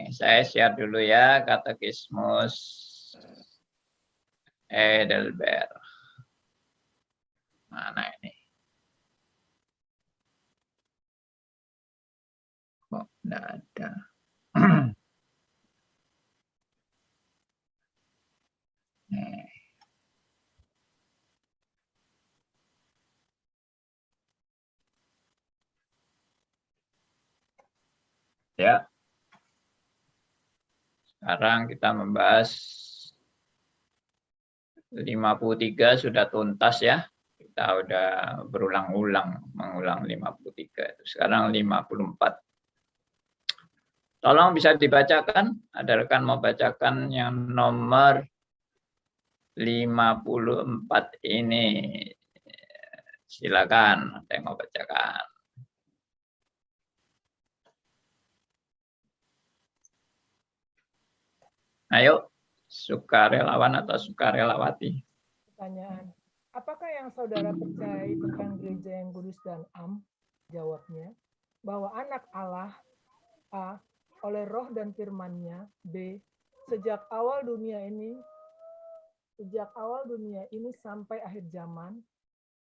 Saya share dulu ya Katekismus Heidelberg. Mana ini? Kok enggak ada? Ya. Sekarang kita membahas 53 sudah tuntas ya. Kita udah berulang-ulang mengulang 53. Sekarang 54. Tolong bisa dibacakan. Ada rekan mau bacakan yang nomor 54 ini. Silakan, ada yang mau bacakan. Ayo, sukarelawan atau sukarelawati? Pertanyaan, apakah yang saudara percayai tentang gereja yang kudus dan am? Jawabnya, bahwa anak Allah, A, oleh roh dan firman-Nya, B, sejak awal dunia ini sampai akhir zaman,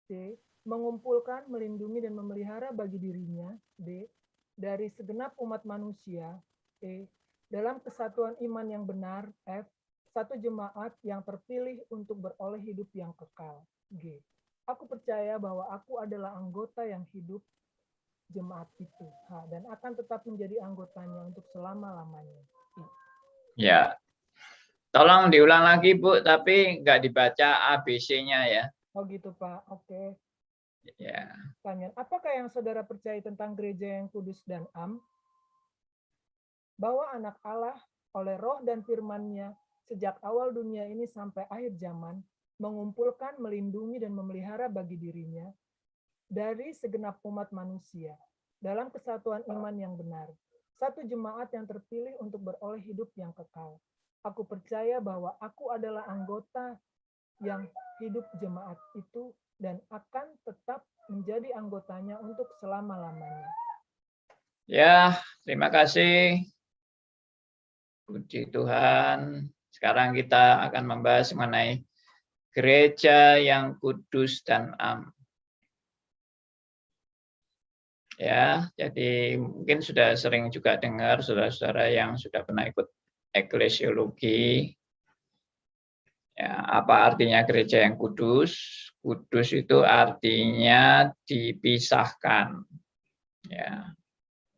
C, mengumpulkan, melindungi, dan memelihara bagi dirinya, D, dari segenap umat manusia, E, dalam kesatuan iman yang benar, F, satu jemaat yang terpilih untuk beroleh hidup yang kekal, G, aku percaya bahwa aku adalah anggota yang hidup jemaat itu, H, dan akan tetap menjadi anggotanya untuk selama-lamanya. I. Ya, tolong diulang lagi Bu, tapi nggak dibaca ABC-nya ya. Oh gitu Pak, oke. Ya. Pertanyaan, apakah yang saudara percaya tentang gereja yang kudus dan am? Bahwa anak Allah oleh roh dan firman-Nya sejak awal dunia ini sampai akhir zaman mengumpulkan, melindungi, dan memelihara bagi dirinya dari segenap umat manusia dalam kesatuan iman yang benar. Satu jemaat yang terpilih untuk beroleh hidup yang kekal. Aku percaya bahwa aku adalah anggota yang hidup jemaat itu dan akan tetap menjadi anggotanya untuk selama-lamanya. Ya, terima kasih. Puji Tuhan. Sekarang kita akan membahas mengenai gereja yang kudus dan am. Ya, jadi mungkin sudah sering juga dengar saudara-saudara yang sudah pernah ikut eklesiologi. Ya, apa artinya gereja yang kudus? Kudus itu artinya dipisahkan. Ya.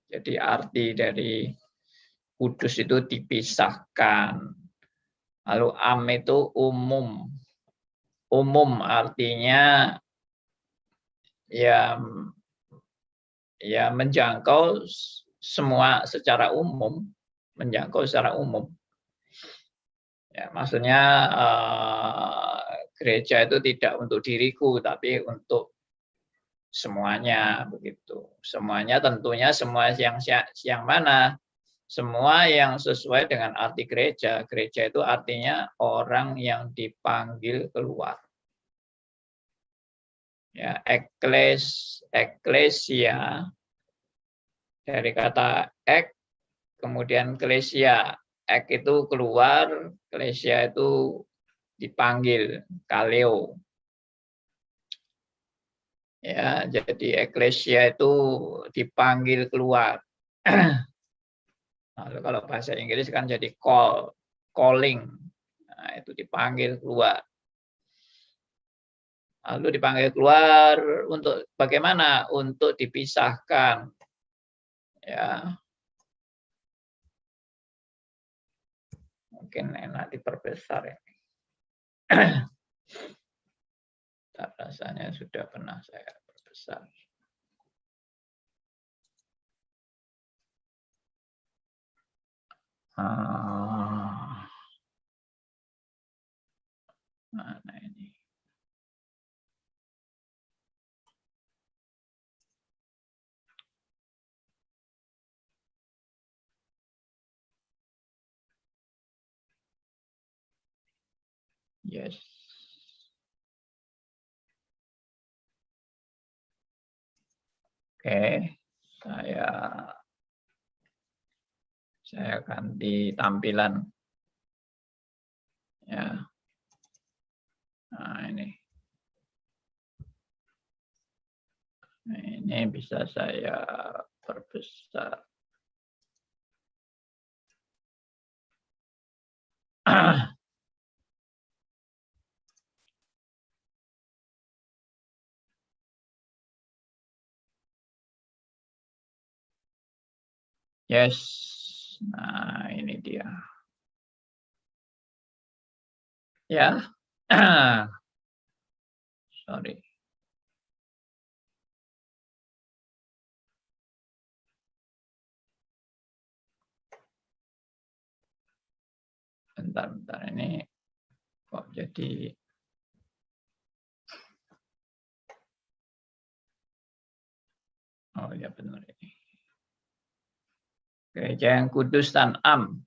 Jadi arti dari kudus itu dipisahkan. Lalu am itu umum. Umum artinya ya menjangkau semua secara umum, menjangkau secara umum. Ya, maksudnya gereja itu tidak untuk diriku, tapi untuk semuanya begitu. Semuanya tentunya semua yang mana? Semua yang sesuai dengan arti gereja. Gereja itu artinya orang yang dipanggil keluar. Ya, eklesia dari kata ek, kemudian klesia. Ek itu keluar, klesia itu dipanggil, kaleo. Ya, jadi eklesia itu dipanggil keluar. Lalu kalau bahasa Inggris kan jadi calling. Nah, itu dipanggil keluar. Lalu dipanggil keluar untuk bagaimana? Untuk dipisahkan. Ya. Mungkin enak diperbesar ini. Rasanya sudah pernah saya perbesar. Mana ini? Yes. Oke, saya Saya ganti tampilan. Ya. Nah, ini. Nah, ini bisa saya perbesar. Yes. Nah, ini dia. Ya. Sorry. Bentar ini kok jadi ya benar ini. Gereja yang kudus dan am.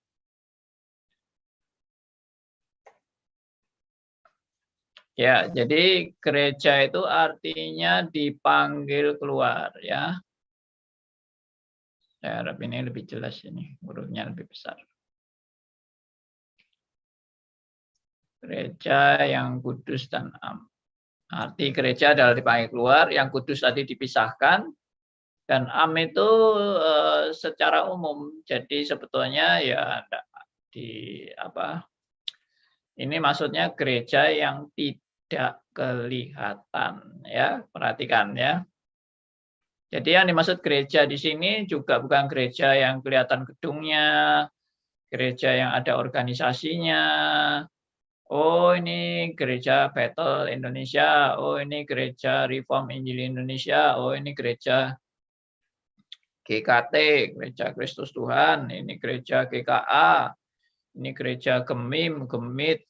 Ya, jadi gereja itu artinya dipanggil keluar ya. Saya harap ini lebih jelas ini, hurufnya lebih besar. Gereja yang kudus dan am. Arti gereja adalah dipanggil keluar, yang kudus tadi dipisahkan, dan am itu secara umum. Jadi sebetulnya ya di apa? Ini maksudnya gereja yang tidak kelihatan ya, perhatikan ya. Jadi yang dimaksud gereja di sini juga bukan gereja yang kelihatan gedungnya, gereja yang ada organisasinya. Oh, ini gereja Bethel Indonesia. Oh, ini gereja Reform Injil Indonesia. Oh, ini gereja GKT, Gereja Kristus Tuhan. Ini gereja GKA. Ini gereja Gemim, Gemit.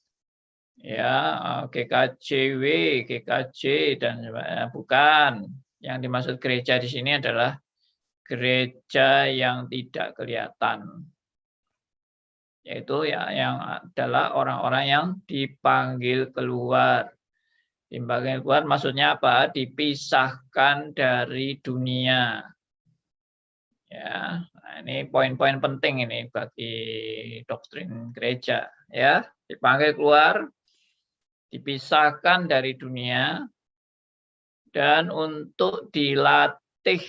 Ya, GKJW, GKJ dan sebagainya. Bukan. Yang dimaksud gereja di sini adalah gereja yang tidak kelihatan. Yaitu ya yang adalah orang-orang yang dipanggil keluar. Dipanggil keluar maksudnya apa? Dipisahkan dari dunia. Ya, nah ini poin-poin penting ini bagi doktrin gereja ya. Dipanggil keluar, dipisahkan dari dunia, dan untuk dilatih.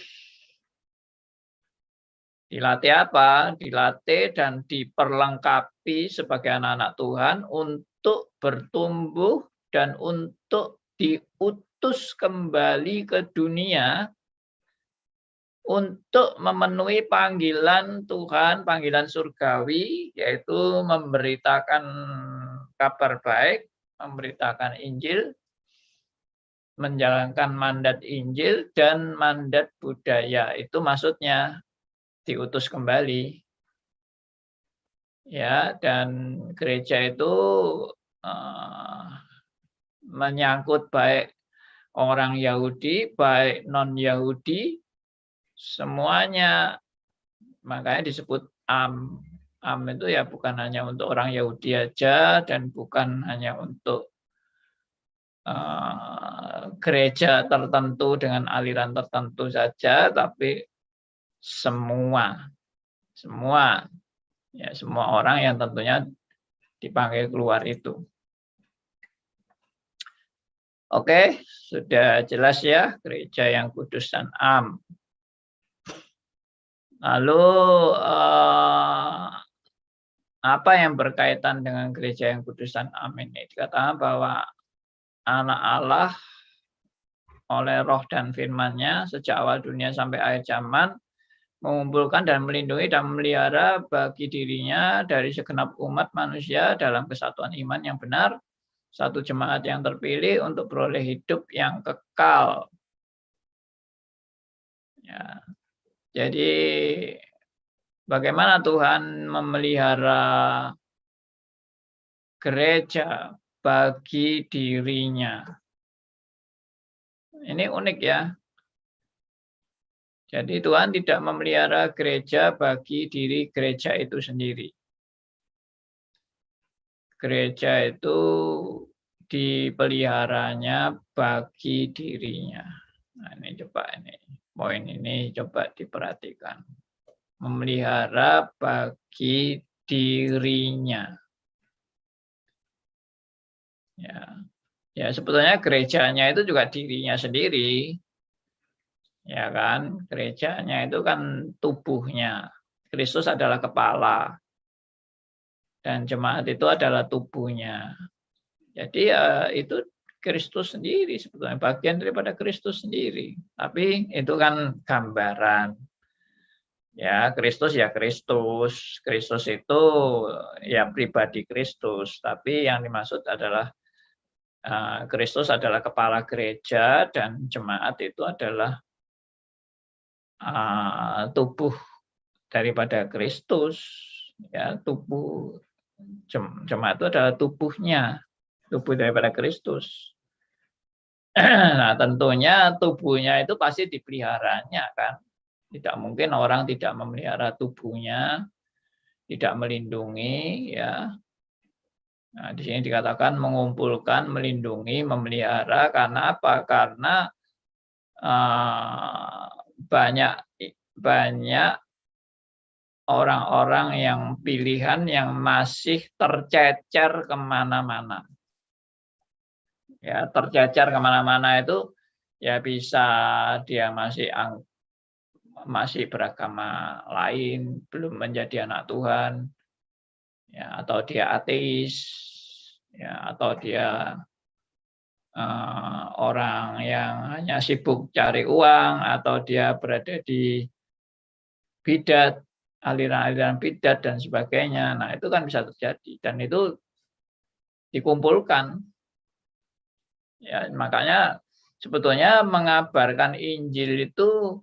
Dilatih apa? Dilatih dan diperlengkapi sebagai anak-anak Tuhan untuk bertumbuh dan untuk diutus kembali ke dunia untuk memenuhi panggilan Tuhan, panggilan surgawi, yaitu memberitakan kabar baik, memberitakan Injil, menjalankan mandat Injil dan mandat budaya. Itu maksudnya diutus kembali. Ya, dan gereja itu menyangkut baik orang Yahudi, baik non-Yahudi, semuanya. Makanya disebut am. Am itu ya bukan hanya untuk orang Yahudi aja dan bukan hanya untuk gereja tertentu dengan aliran tertentu saja, tapi semua ya, semua orang yang tentunya dipanggil keluar itu. Oke, sudah jelas ya gereja yang kudus dan am. Lalu apa yang berkaitan dengan gereja yang kudus dan am ini? Dikatakan bahwa anak Allah oleh roh dan firman-Nya sejak awal dunia sampai akhir zaman mengumpulkan dan melindungi dan memelihara bagi dirinya dari segenap umat manusia dalam kesatuan iman yang benar, satu jemaat yang terpilih untuk beroleh hidup yang kekal. Ya. Jadi bagaimana Tuhan memelihara gereja bagi dirinya? Ini unik ya. Jadi Tuhan tidak memelihara gereja bagi diri gereja itu sendiri. Gereja itu dipeliharanya bagi dirinya. Nah, ini coba ini poin ini coba diperhatikan. memelihara bagi dirinya. Ya, sebetulnya gerejanya itu juga dirinya sendiri. Ya kan, gerejanya itu kan tubuhnya. Kristus adalah kepala. Dan jemaat itu adalah tubuhnya. Jadi ya itu Kristus sendiri sebetulnya, bagian daripada Kristus sendiri. Tapi itu kan gambaran. Ya, Kristus ya Kristus. Kristus itu ya pribadi Kristus. Tapi yang dimaksud adalah Kristus adalah kepala gereja dan jemaat itu adalah tubuh daripada Kristus. Ya, tubuh jemaat itu adalah tubuhnya, tubuh daripada Kristus. Nah, tentunya tubuhnya itu pasti dipeliharanya kan. Tidak mungkin orang tidak memelihara tubuhnya, tidak melindungi ya. Nah, di sini dikatakan mengumpulkan, melindungi, memelihara karena apa? Karena banyak orang-orang yang pilihan yang masih tercecer kemana-mana. Ya, tercecer kemana-mana itu ya bisa dia masih beragama lain, belum menjadi anak Tuhan, ya, atau dia ateis, ya, atau dia orang yang hanya sibuk cari uang, atau dia berada di bidat, aliran-aliran bidat dan sebagainya. Nah, itu kan bisa terjadi dan itu dikumpulkan. Ya, makanya sebetulnya mengabarkan Injil itu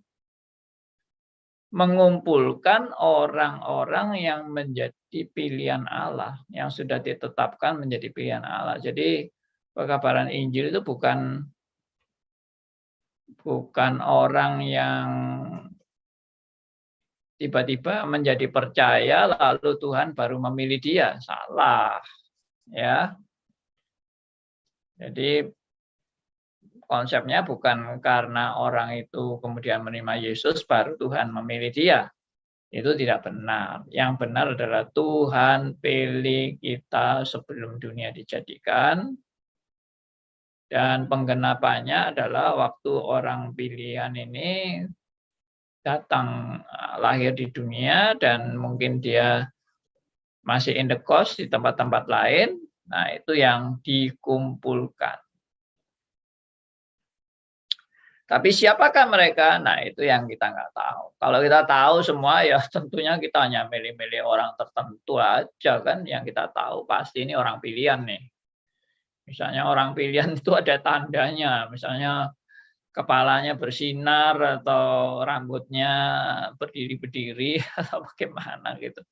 mengumpulkan orang-orang yang menjadi pilihan Allah, yang sudah ditetapkan menjadi pilihan Allah. Jadi pekabaran Injil itu bukan orang yang tiba-tiba menjadi percaya lalu Tuhan baru memilih dia. Salah. Ya. Jadi konsepnya bukan karena orang itu kemudian menerima Yesus baru Tuhan memilih dia. Itu tidak benar. Yang benar adalah Tuhan pilih kita sebelum dunia dijadikan. Dan penggenapannya adalah waktu orang pilihan ini datang lahir di dunia dan mungkin dia masih in the course di tempat-tempat lain. Nah, itu yang dikumpulkan. Tapi siapakah mereka? Nah, itu yang kita nggak tahu. Kalau kita tahu semua, ya tentunya kita hanya milih-milih orang tertentu aja kan yang kita tahu. Pasti ini orang pilihan nih. Misalnya orang pilihan itu ada tandanya. Misalnya kepalanya bersinar atau rambutnya berdiri-berdiri atau bagaimana gitu.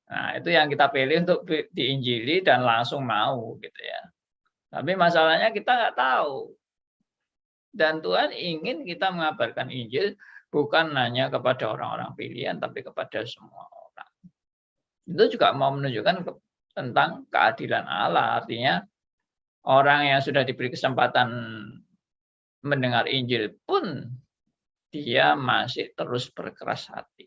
Nah, itu yang kita pilih untuk diinjili dan langsung mau gitu ya. Tapi masalahnya kita nggak tahu. Dan Tuhan ingin kita mengabarkan Injil bukan hanya kepada orang-orang pilihan, tapi kepada semua orang. Itu juga mau menunjukkan tentang keadilan Allah. Artinya orang yang sudah diberi kesempatan mendengar Injil pun dia masih terus berkeras hati.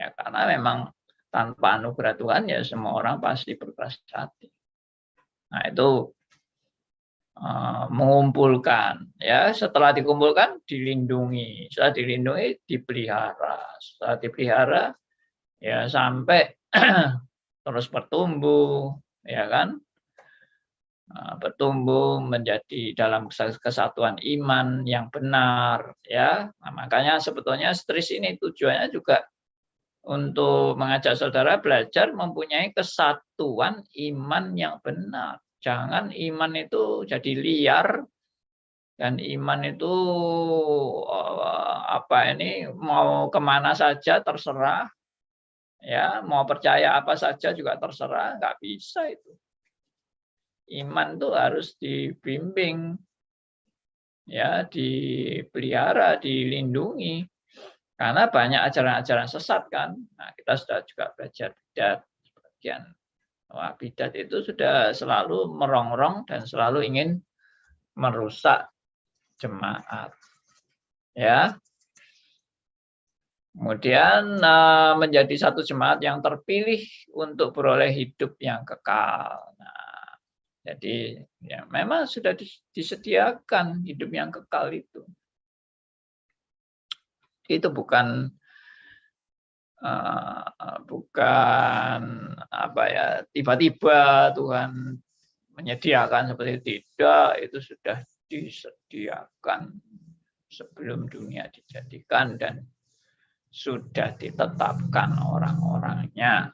Ya, karena memang tanpa anugerah Tuhan ya semua orang pasti berkeras hati. Nah, itu mengumpulkan ya, setelah dikumpulkan dilindungi, setelah dilindungi dipelihara, setelah dipelihara ya sampai terus bertumbuh ya kan, bertumbuh menjadi dalam kesatuan iman yang benar ya. Nah, makanya sebetulnya stris ini tujuannya juga untuk mengajak saudara belajar mempunyai kesatuan iman yang benar. Jangan iman itu jadi liar dan iman itu mau kemana saja terserah, ya mau percaya apa saja juga terserah, nggak bisa itu. Iman itu harus dibimbing, ya dipelihara, dilindungi, karena banyak ajaran-ajaran sesat kan. Nah, kita sudah juga belajar bidat sebagian. Wah, bidat itu sudah selalu merongrong dan selalu ingin merusak jemaat. Ya. Kemudian menjadi satu jemaat yang terpilih untuk beroleh hidup yang kekal. Nah, jadi ya memang sudah disediakan hidup yang kekal itu. Itu bukan apa ya, tiba-tiba Tuhan menyediakan seperti tidak, itu sudah disediakan sebelum dunia dijadikan dan sudah ditetapkan orang-orangnya,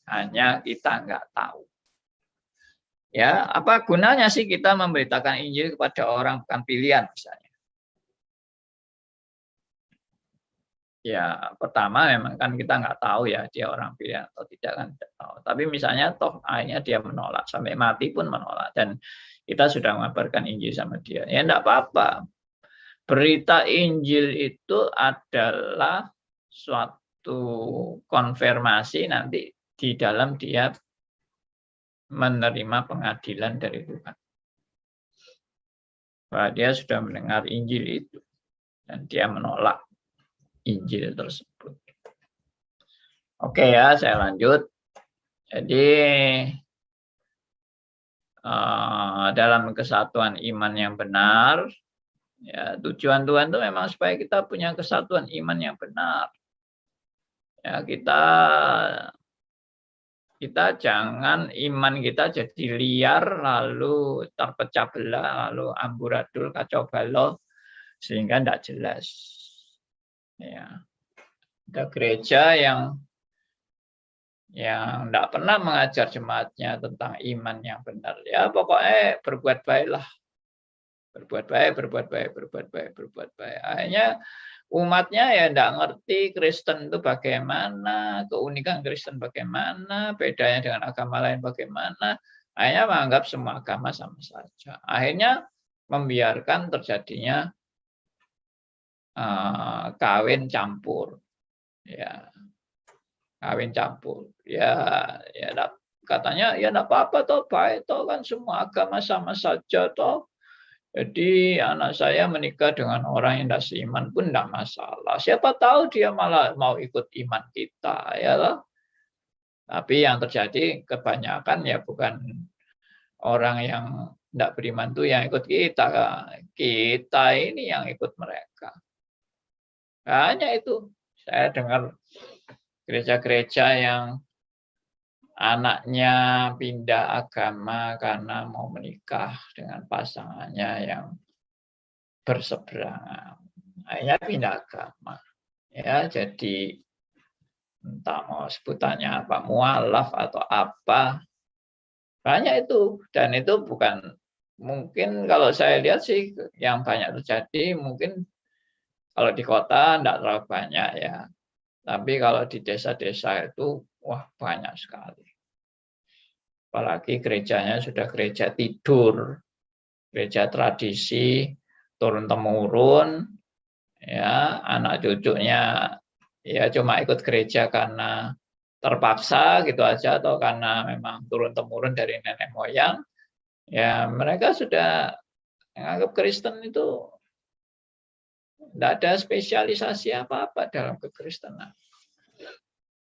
hanya kita nggak tahu. Ya, apa gunanya sih kita memberitakan Injil kepada orang bukan pilihan misalnya? Ya, pertama memang kan kita nggak tahu ya dia orang pilihan atau tidak, kan tidak tahu. Tapi misalnya toh akhirnya dia menolak, sampai mati pun menolak, dan kita sudah mengabarkan Injil sama dia. Ya enggak apa-apa. Berita Injil itu adalah suatu konfirmasi nanti di dalam dia menerima pengadilan dari Tuhan. Bahwa dia sudah mendengar Injil itu dan dia menolak Injil tersebut. Oke ya, saya lanjut. Jadi dalam kesatuan iman yang benar, ya, tujuan Tuhan itu memang supaya kita punya kesatuan iman yang benar. Ya, kita jangan iman kita jadi liar, lalu terpecah belah, lalu amburadul, kacau balau, sehingga tidak jelas. Ya, ada gereja yang tidak pernah mengajar jemaatnya tentang iman yang benar. Ya, pokoknya berbuat baiklah. Berbuat baik, berbuat baik, berbuat baik, berbuat baik. Akhirnya umatnya ya tidak ngerti Kristen itu bagaimana, keunikan Kristen bagaimana, bedanya dengan agama lain bagaimana. Akhirnya menganggap semua agama sama saja. Akhirnya membiarkan terjadinya kawin campur. Ya, kawin campur. Ya katanya ya tidak apa-apa toh, baik toh, kan semua agama sama saja toh. Jadi anak saya menikah dengan orang yang tidak seiman pun tidak masalah. Siapa tahu dia malah mau ikut iman kita, ya loh. Tapi yang terjadi kebanyakan ya bukan orang yang tidak beriman itu yang ikut kita. Kita ini yang ikut mereka. Hanya itu. Saya dengar gereja-gereja yang anaknya pindah agama karena mau menikah dengan pasangannya yang berseberangan. Akhirnya pindah agama. Ya, jadi entah mau sebutannya apa, mualaf atau apa. Banyak itu. Dan itu bukan, mungkin kalau saya lihat sih yang banyak terjadi mungkin kalau di kota tidak terlalu banyak ya. Tapi kalau di desa-desa itu wah banyak sekali. Apalagi gerejanya sudah gereja tidur, gereja tradisi, turun-temurun, ya, anak cucunya ya cuma ikut gereja karena terpaksa gitu aja, atau karena memang turun-temurun dari nenek moyang, ya mereka sudah menganggap Kristen itu tidak ada spesialisasi apa-apa dalam kekristenan.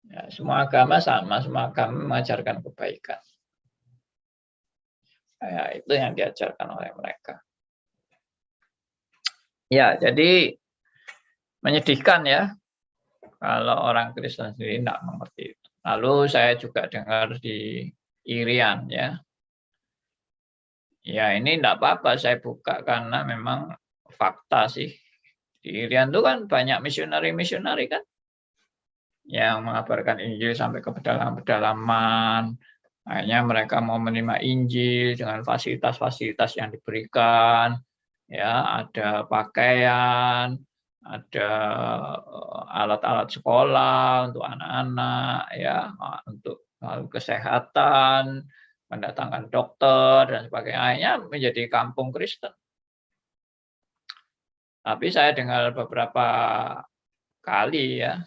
Ya, semua agama sama, semua agama mengajarkan kebaikan. Ya, itu yang diajarkan oleh mereka. Ya, jadi menyedihkan ya kalau orang Kristen sendiri tidak mengerti itu. Lalu saya juga dengar di Irian ya. Ya ini tidak apa-apa saya buka karena memang fakta sih. Di Irian itu kan banyak misionari-misionari kan yang mengabarkan Injil sampai ke pedalaman-pedalaman. Akhirnya mereka mau menerima Injil dengan fasilitas-fasilitas yang diberikan. Ya, ada pakaian, ada alat-alat sekolah untuk anak-anak, ya, untuk kesehatan, mendatangkan dokter dan sebagainya. Akhirnya menjadi kampung Kristen. Tapi saya dengar beberapa kali ya,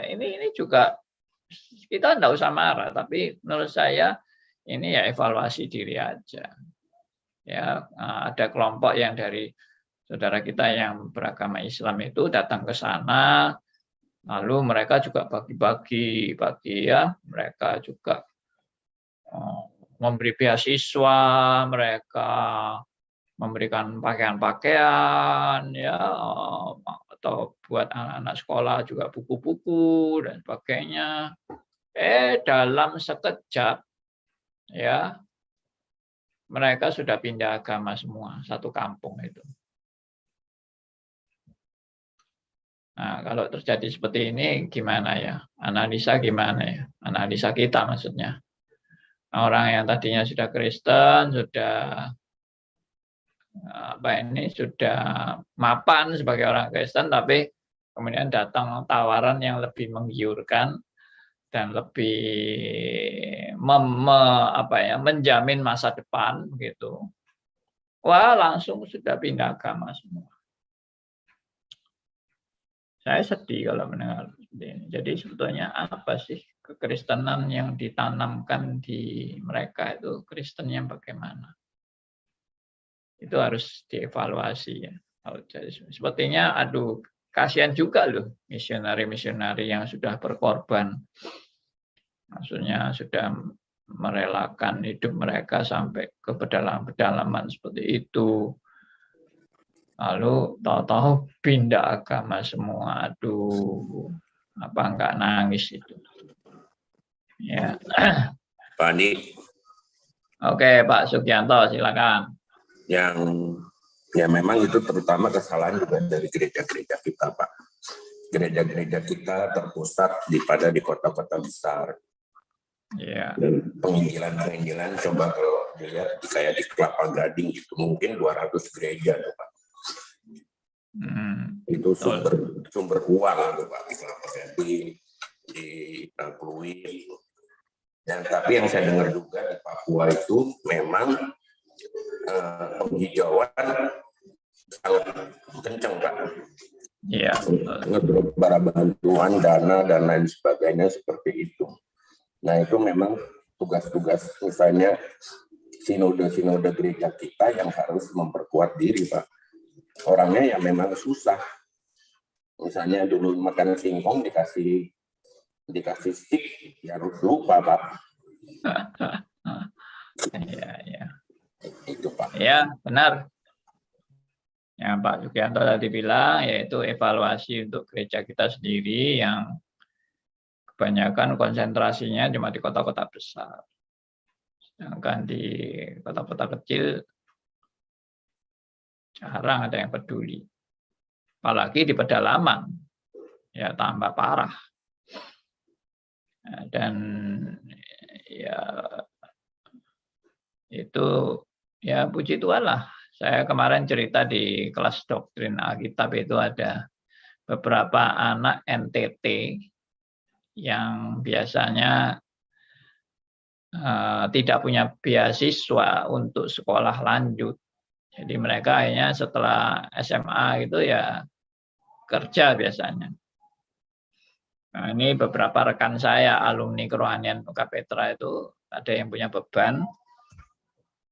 ini juga kita tidak usah marah, tapi menurut saya ini ya evaluasi diri aja. Ya, ada kelompok yang dari saudara kita yang beragama Islam itu datang ke sana, lalu mereka juga bagi-bagi ya, mereka juga memberi beasiswa, mereka memberikan pakaian-pakaian, ya, atau buat anak-anak sekolah juga buku-buku dan sebagainya. Dalam sekejap, ya, mereka sudah pindah agama semua, satu kampung itu. Nah, kalau terjadi seperti ini gimana ya? Analisa gimana ya? Analisa kita maksudnya. Orang yang tadinya sudah Kristen, sudah sudah mapan sebagai orang Kristen, tapi kemudian datang tawaran yang lebih menggiurkan dan lebih menjamin masa depan gitu. Wah, langsung sudah pindah agama semua. Saya sedih kalau mendengar ini. Jadi sebetulnya apa sih kekristenan yang ditanamkan di mereka itu, Kristen yang bagaimana? Itu harus dievaluasi ya. Sepertinya kasihan juga loh misionari-misionari yang sudah berkorban. Maksudnya sudah merelakan hidup mereka sampai ke pedalaman seperti itu. Lalu tahu-tahu pindah agama semua. Aduh, apa enggak nangis itu? Ya. Pak Andi. Oke, Pak Sugianto, silakan. Yang ya memang itu terutama kesalahan juga dari gereja-gereja kita, Pak. Gereja-gereja kita terpusat di kota-kota besar. Yeah. Dan penginjilan coba kalau dilihat kayak di Kelapa Gading itu mungkin 200 gereja tuh, Pak. Itu sumber uang tuh, Pak, di Kelapa Gading, di Pluit. Dan tapi yang saya dengar juga di Papua itu memang penghijauan sangat kencang, Pak. Iya. Beberapa bantuan dana dan lain sebagainya seperti itu. Nah, itu memang tugas-tugas misalnya sinode-sinode gereja kita yang harus memperkuat diri, Pak. Orangnya ya memang susah. Misalnya dulu makan singkong dikasih stick, ya lupa, Pak. Iya. Itu, Pak. Ya, benar. Yang Pak Sugianto tadi bilang, yaitu evaluasi untuk gereja kita sendiri yang kebanyakan konsentrasinya cuma di kota-kota besar. Sedangkan di kota-kota kecil jarang ada yang peduli. Apalagi di pedalaman, ya tambah parah. Dan ya itu ya puji Tuhan lah. Saya kemarin cerita di kelas doktrin Alkitab itu ada beberapa anak NTT yang biasanya tidak punya beasiswa untuk sekolah lanjut. Jadi mereka akhirnya setelah SMA itu ya kerja biasanya. Nah, ini beberapa rekan saya alumni kerohanian Muka Petra itu ada yang punya beban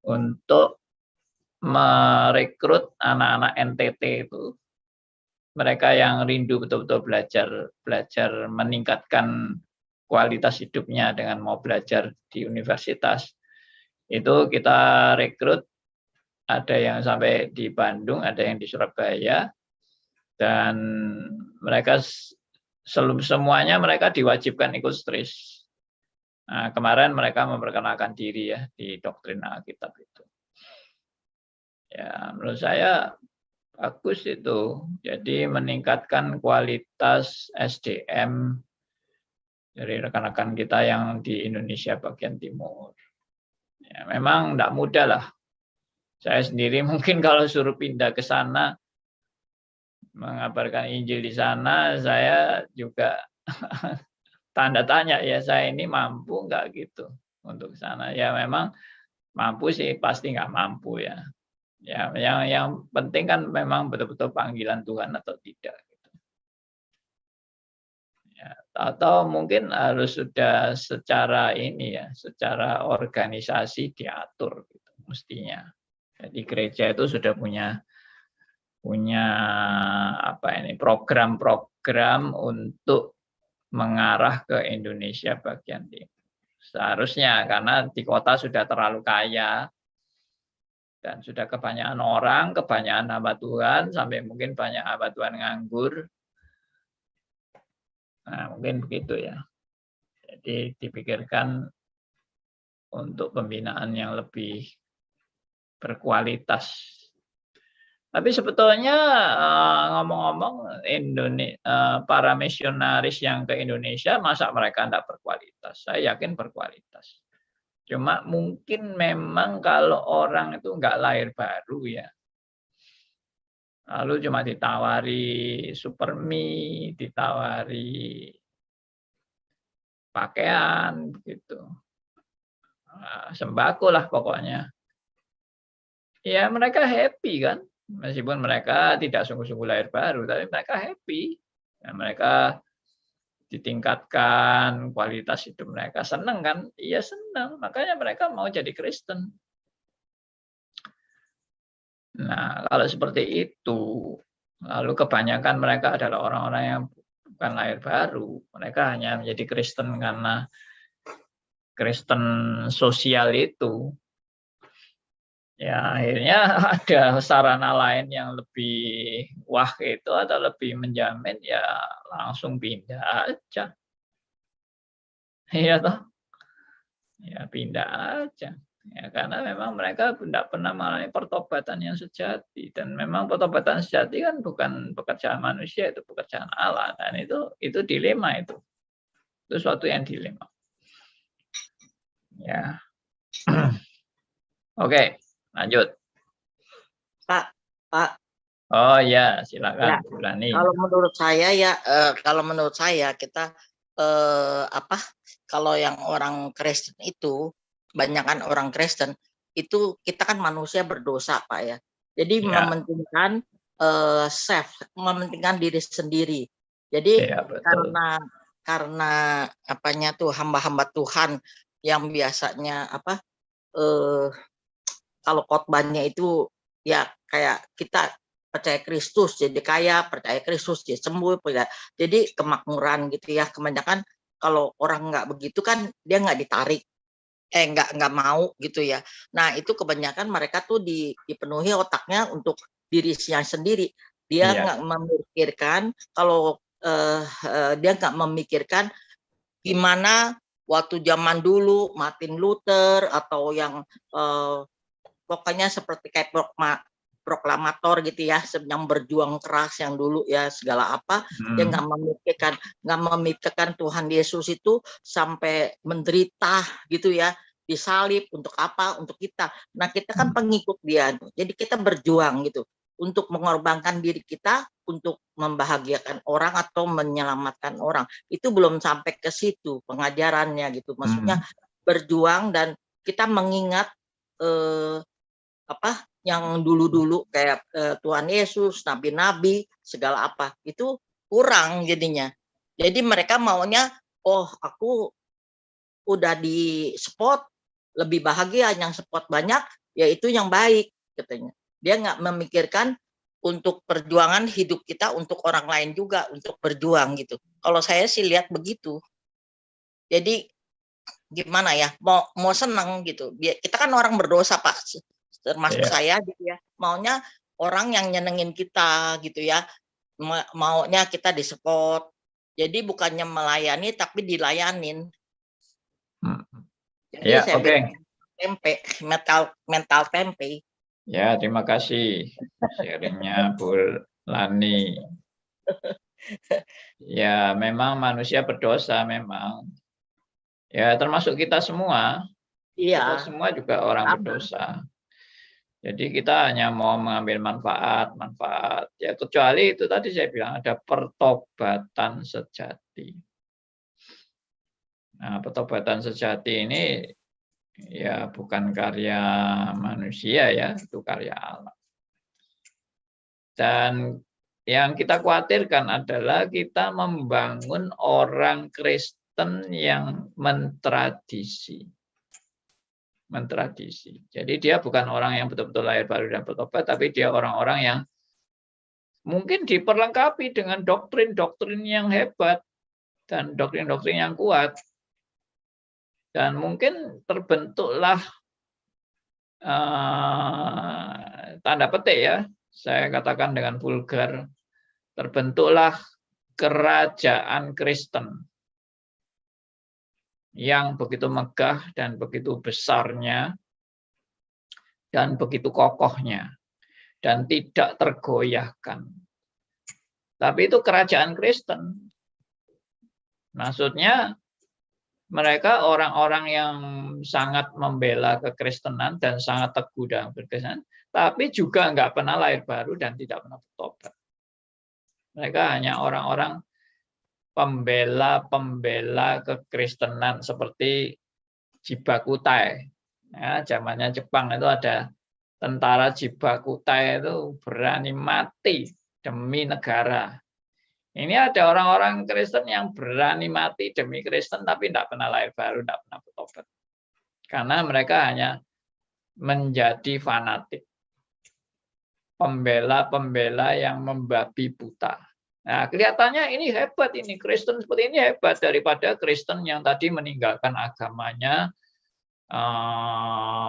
untuk merekrut anak-anak NTT itu, mereka yang rindu betul-betul belajar meningkatkan kualitas hidupnya dengan mau belajar di universitas. Itu kita rekrut, ada yang sampai di Bandung, ada yang di Surabaya, dan mereka semuanya mereka diwajibkan ikut stris. Nah, kemarin mereka memperkenalkan diri ya di doktrin Alkitab itu. Ya, menurut saya bagus itu. Jadi meningkatkan kualitas SDM dari rekan-rekan kita yang di Indonesia bagian timur. Ya, memang tidak mudah lah. Saya sendiri mungkin kalau suruh pindah ke sana, mengabarkan Injil di sana, saya juga tanda tanya ya, saya ini mampu nggak gitu untuk sana. Ya memang mampu sih, pasti nggak mampu ya. Ya, yang penting kan memang betul-betul panggilan Tuhan atau tidak. Gitu. Ya, atau mungkin harus sudah secara ini ya, secara organisasi diatur gitu, mestinya. Jadi gereja itu sudah punya punya program-program untuk mengarah ke Indonesia bagian timur. Seharusnya, karena di kota sudah terlalu kaya dan sudah kebanyakan orang, kebanyakan hamba Tuhan, sampai mungkin banyak hamba Tuhan nganggur. Nah, mungkin begitu ya. Jadi dipikirkan untuk pembinaan yang lebih berkualitas. Tapi sebetulnya ngomong-ngomong, para misionaris yang ke Indonesia, masa mereka tidak berkualitas? Saya yakin berkualitas. Cuma mungkin memang kalau orang itu nggak lahir baru ya. Lalu cuma ditawari supermi, ditawari pakaian, begitu. Sembako lah pokoknya. Ya mereka happy kan. Meskipun mereka tidak sungguh-sungguh lahir baru, tapi mereka happy. Ya, mereka ditingkatkan kualitas hidup mereka. Senang kan? Iya senang. Makanya mereka mau jadi Kristen. Nah, kalau seperti itu, lalu kebanyakan mereka adalah orang-orang yang bukan lahir baru. Mereka hanya menjadi Kristen karena Kristen sosial itu. Ya akhirnya ada sarana lain yang lebih wah itu atau lebih menjamin, ya langsung pindah aja. Iya toh? Ya pindah aja. Ya karena memang mereka tidak pernah mengalami pertobatan yang sejati, dan memang pertobatan sejati kan bukan pekerjaan manusia, itu pekerjaan Allah, dan itu dilema itu. Itu suatu yang dilema. Ya. Oke. Lanjut. Pak. Oh ya, silakan Ya, Bu Lani. Kalau menurut saya kita kalau yang orang Kristen itu, kebanyakan orang Kristen itu kita kan manusia berdosa, Pak ya. Jadi mementingkan mementingkan diri sendiri. Jadi karena apanya tuh hamba-hamba Tuhan yang biasanya kalau khotbahnya itu ya kayak kita percaya Kristus jadi kaya, percaya Kristus jadi sembuh, jadi kemakmuran gitu ya. Kebanyakan kalau orang nggak begitu kan dia nggak ditarik, nggak mau gitu ya. Nah itu kebanyakan mereka tuh dipenuhi otaknya untuk dirinya sendiri. Dia nggak memikirkan dia nggak memikirkan gimana waktu zaman dulu Martin Luther atau yang pokoknya seperti kayak proklamator gitu ya, yang berjuang keras yang dulu ya segala apa, dia nggak memikirkan Tuhan Yesus itu sampai menderita gitu ya, disalib untuk apa? Untuk kita. Nah kita kan pengikut dia, jadi kita berjuang gitu untuk mengorbankan diri kita untuk membahagiakan orang atau menyelamatkan orang. Itu belum sampai ke situ pengajarannya gitu, maksudnya berjuang dan kita mengingat yang dulu-dulu kayak Tuhan Yesus, nabi-nabi, segala apa, itu kurang jadinya. Jadi mereka maunya, oh aku udah di spot, lebih bahagia, yang spot banyak, yaitu yang baik, katanya. Dia nggak memikirkan untuk perjuangan hidup kita untuk orang lain juga, untuk berjuang gitu. Kalau saya sih lihat begitu. Jadi gimana ya, mau senang gitu. Kita kan orang berdosa, Pak. Termasuk saya gitu ya, maunya orang yang nyenengin kita gitu ya, maunya kita di support, jadi bukannya melayani tapi dilayanin. Jadi saya tempe, mental tempe. Ya terima kasih sharingnya Bu Lani. Ya memang manusia berdosa memang, ya termasuk kita semua. Kita semua juga orang berdosa. Jadi kita hanya mau mengambil manfaat, ya kecuali itu tadi saya bilang ada pertobatan sejati. Nah, pertobatan sejati ini ya bukan karya manusia ya, itu karya Allah. Dan yang kita khawatirkan adalah kita membangun orang Kristen yang mentradisi. Jadi dia bukan orang yang betul-betul lahir baru dan bertobat, tapi dia orang-orang yang mungkin diperlengkapi dengan doktrin-doktrin yang hebat dan doktrin-doktrin yang kuat. Dan mungkin terbentuklah tanda petik ya, saya katakan dengan vulgar, terbentuklah kerajaan Kristen yang begitu megah dan begitu besarnya dan begitu kokohnya dan tidak tergoyahkan. Tapi itu kerajaan Kristen. Maksudnya mereka orang-orang yang sangat membela kekristenan dan sangat teguh dalam kekristenan, tapi juga nggak pernah lahir baru dan tidak pernah bertobat. Mereka hanya orang-orang pembela kekristenan seperti Jibakutai. Ya, zamannya Jepang itu ada tentara Jibakutai itu berani mati demi negara. Ini ada orang-orang Kristen yang berani mati demi Kristen tapi tidak pernah lahir baru, tidak pernah bertobat. Karena mereka hanya menjadi fanatik. Pembela-pembela yang membabi buta. Nah, kelihatannya ini hebat, ini Kristen seperti ini hebat daripada Kristen yang tadi meninggalkan agamanya,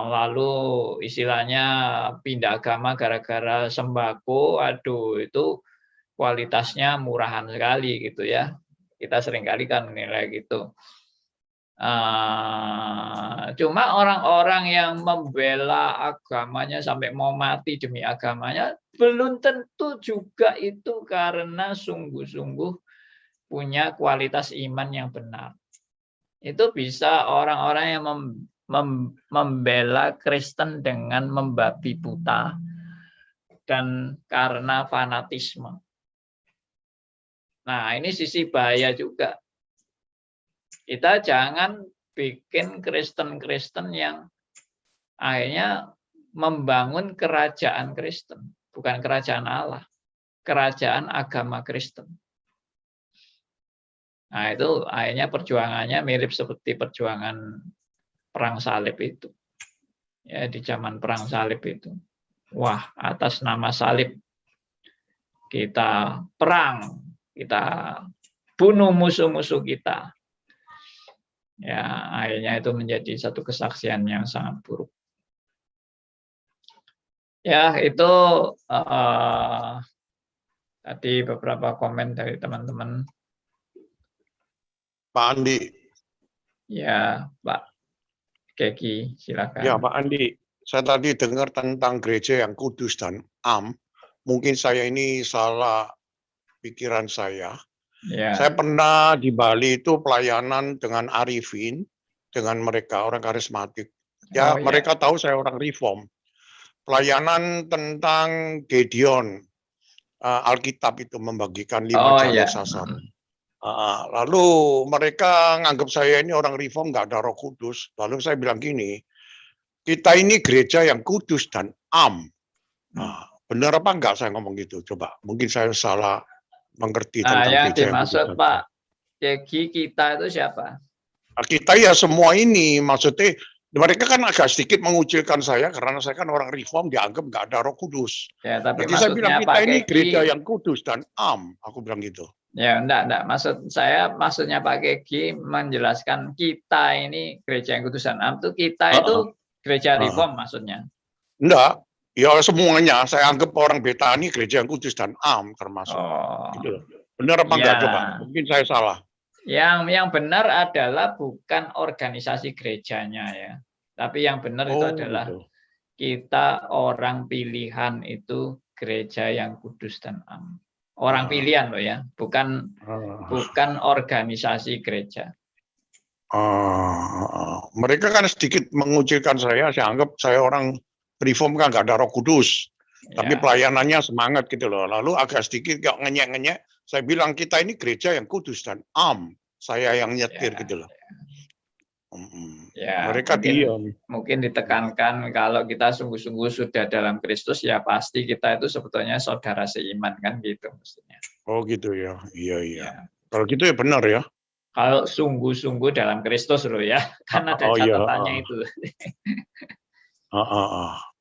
lalu istilahnya pindah agama gara-gara sembako. Aduh, itu kualitasnya murahan sekali gitu ya. Kita seringkali kan menilai gitu. Cuma orang-orang yang membela agamanya sampai mau mati demi agamanya belum tentu juga itu karena sungguh-sungguh punya kualitas iman yang benar. Itu bisa orang-orang yang membela Kristen dengan membabi buta dan karena fanatisme. Nah, ini sisi bahaya juga. Kita jangan bikin Kristen-Kristen yang akhirnya membangun kerajaan Kristen, bukan kerajaan Allah, kerajaan agama Kristen. Nah, itu akhirnya perjuangannya mirip seperti perjuangan perang salib itu. Ya, di zaman perang salib itu. Wah, atas nama salib kita perang, kita bunuh musuh-musuh kita. Ya, akhirnya itu menjadi satu kesaksian yang sangat buruk. Ya, itu tadi beberapa komen dari teman-teman. Pak Andi. Ya, Pak Keki, silakan. Ya, Pak Andi. Saya tadi dengar tentang gereja yang kudus dan am. Mungkin saya ini salah pikiran saya. Ya. Saya pernah di Bali itu pelayanan dengan Arifin, dengan mereka orang karismatik. Ya, mereka tahu saya orang reform. Pelayanan tentang Gideon, Alkitab itu membagikan 5 jalur sasar. Lalu mereka nganggap saya ini orang reform, nggak ada Roh Kudus. Lalu saya bilang gini, kita ini gereja yang kudus dan am. Nah, benar apa enggak saya ngomong gitu? Coba, mungkin saya salah mengerti tentang yang gereja dimaksud yang Pak Keki kita itu siapa? Kita ya semua ini, maksudnya mereka kan agak sedikit mengucilkan saya karena saya kan orang reform, dianggap nggak ada Roh Kudus. Ya, tapi jadi saya bilang kita Pak ini Keki, gereja yang kudus dan am, aku bilang gitu. Ya, enggak. Maksudnya Pak Keki menjelaskan kita ini gereja yang kudus dan am itu kita itu gereja reform maksudnya. Enggak. Ya semuanya, saya anggap orang Betani gereja yang kudus dan am termasuk. Gitu. Benar apa enggak coba? Mungkin saya salah. Yang benar adalah bukan organisasi gerejanya ya. Tapi yang benar itu adalah kita orang pilihan itu gereja yang kudus dan am. Orang pilihan loh ya, bukan organisasi gereja. Mereka kan sedikit mengucilkan saya anggap saya orang reform kan nggak ada Roh Kudus, tapi pelayanannya semangat gitu loh. Lalu agak sedikit nggak ngenyek-ngenyek, saya bilang kita ini gereja yang kudus dan am, saya yang nyetir gitu loh. Mereka mungkin ditekankan kalau kita sungguh-sungguh sudah dalam Kristus ya pasti kita itu sebetulnya saudara seiman kan gitu mestinya. Oh gitu ya, iya. Kalau gitu ya benar ya. Kalau sungguh-sungguh dalam Kristus loh ya, kan ada catatannya itu.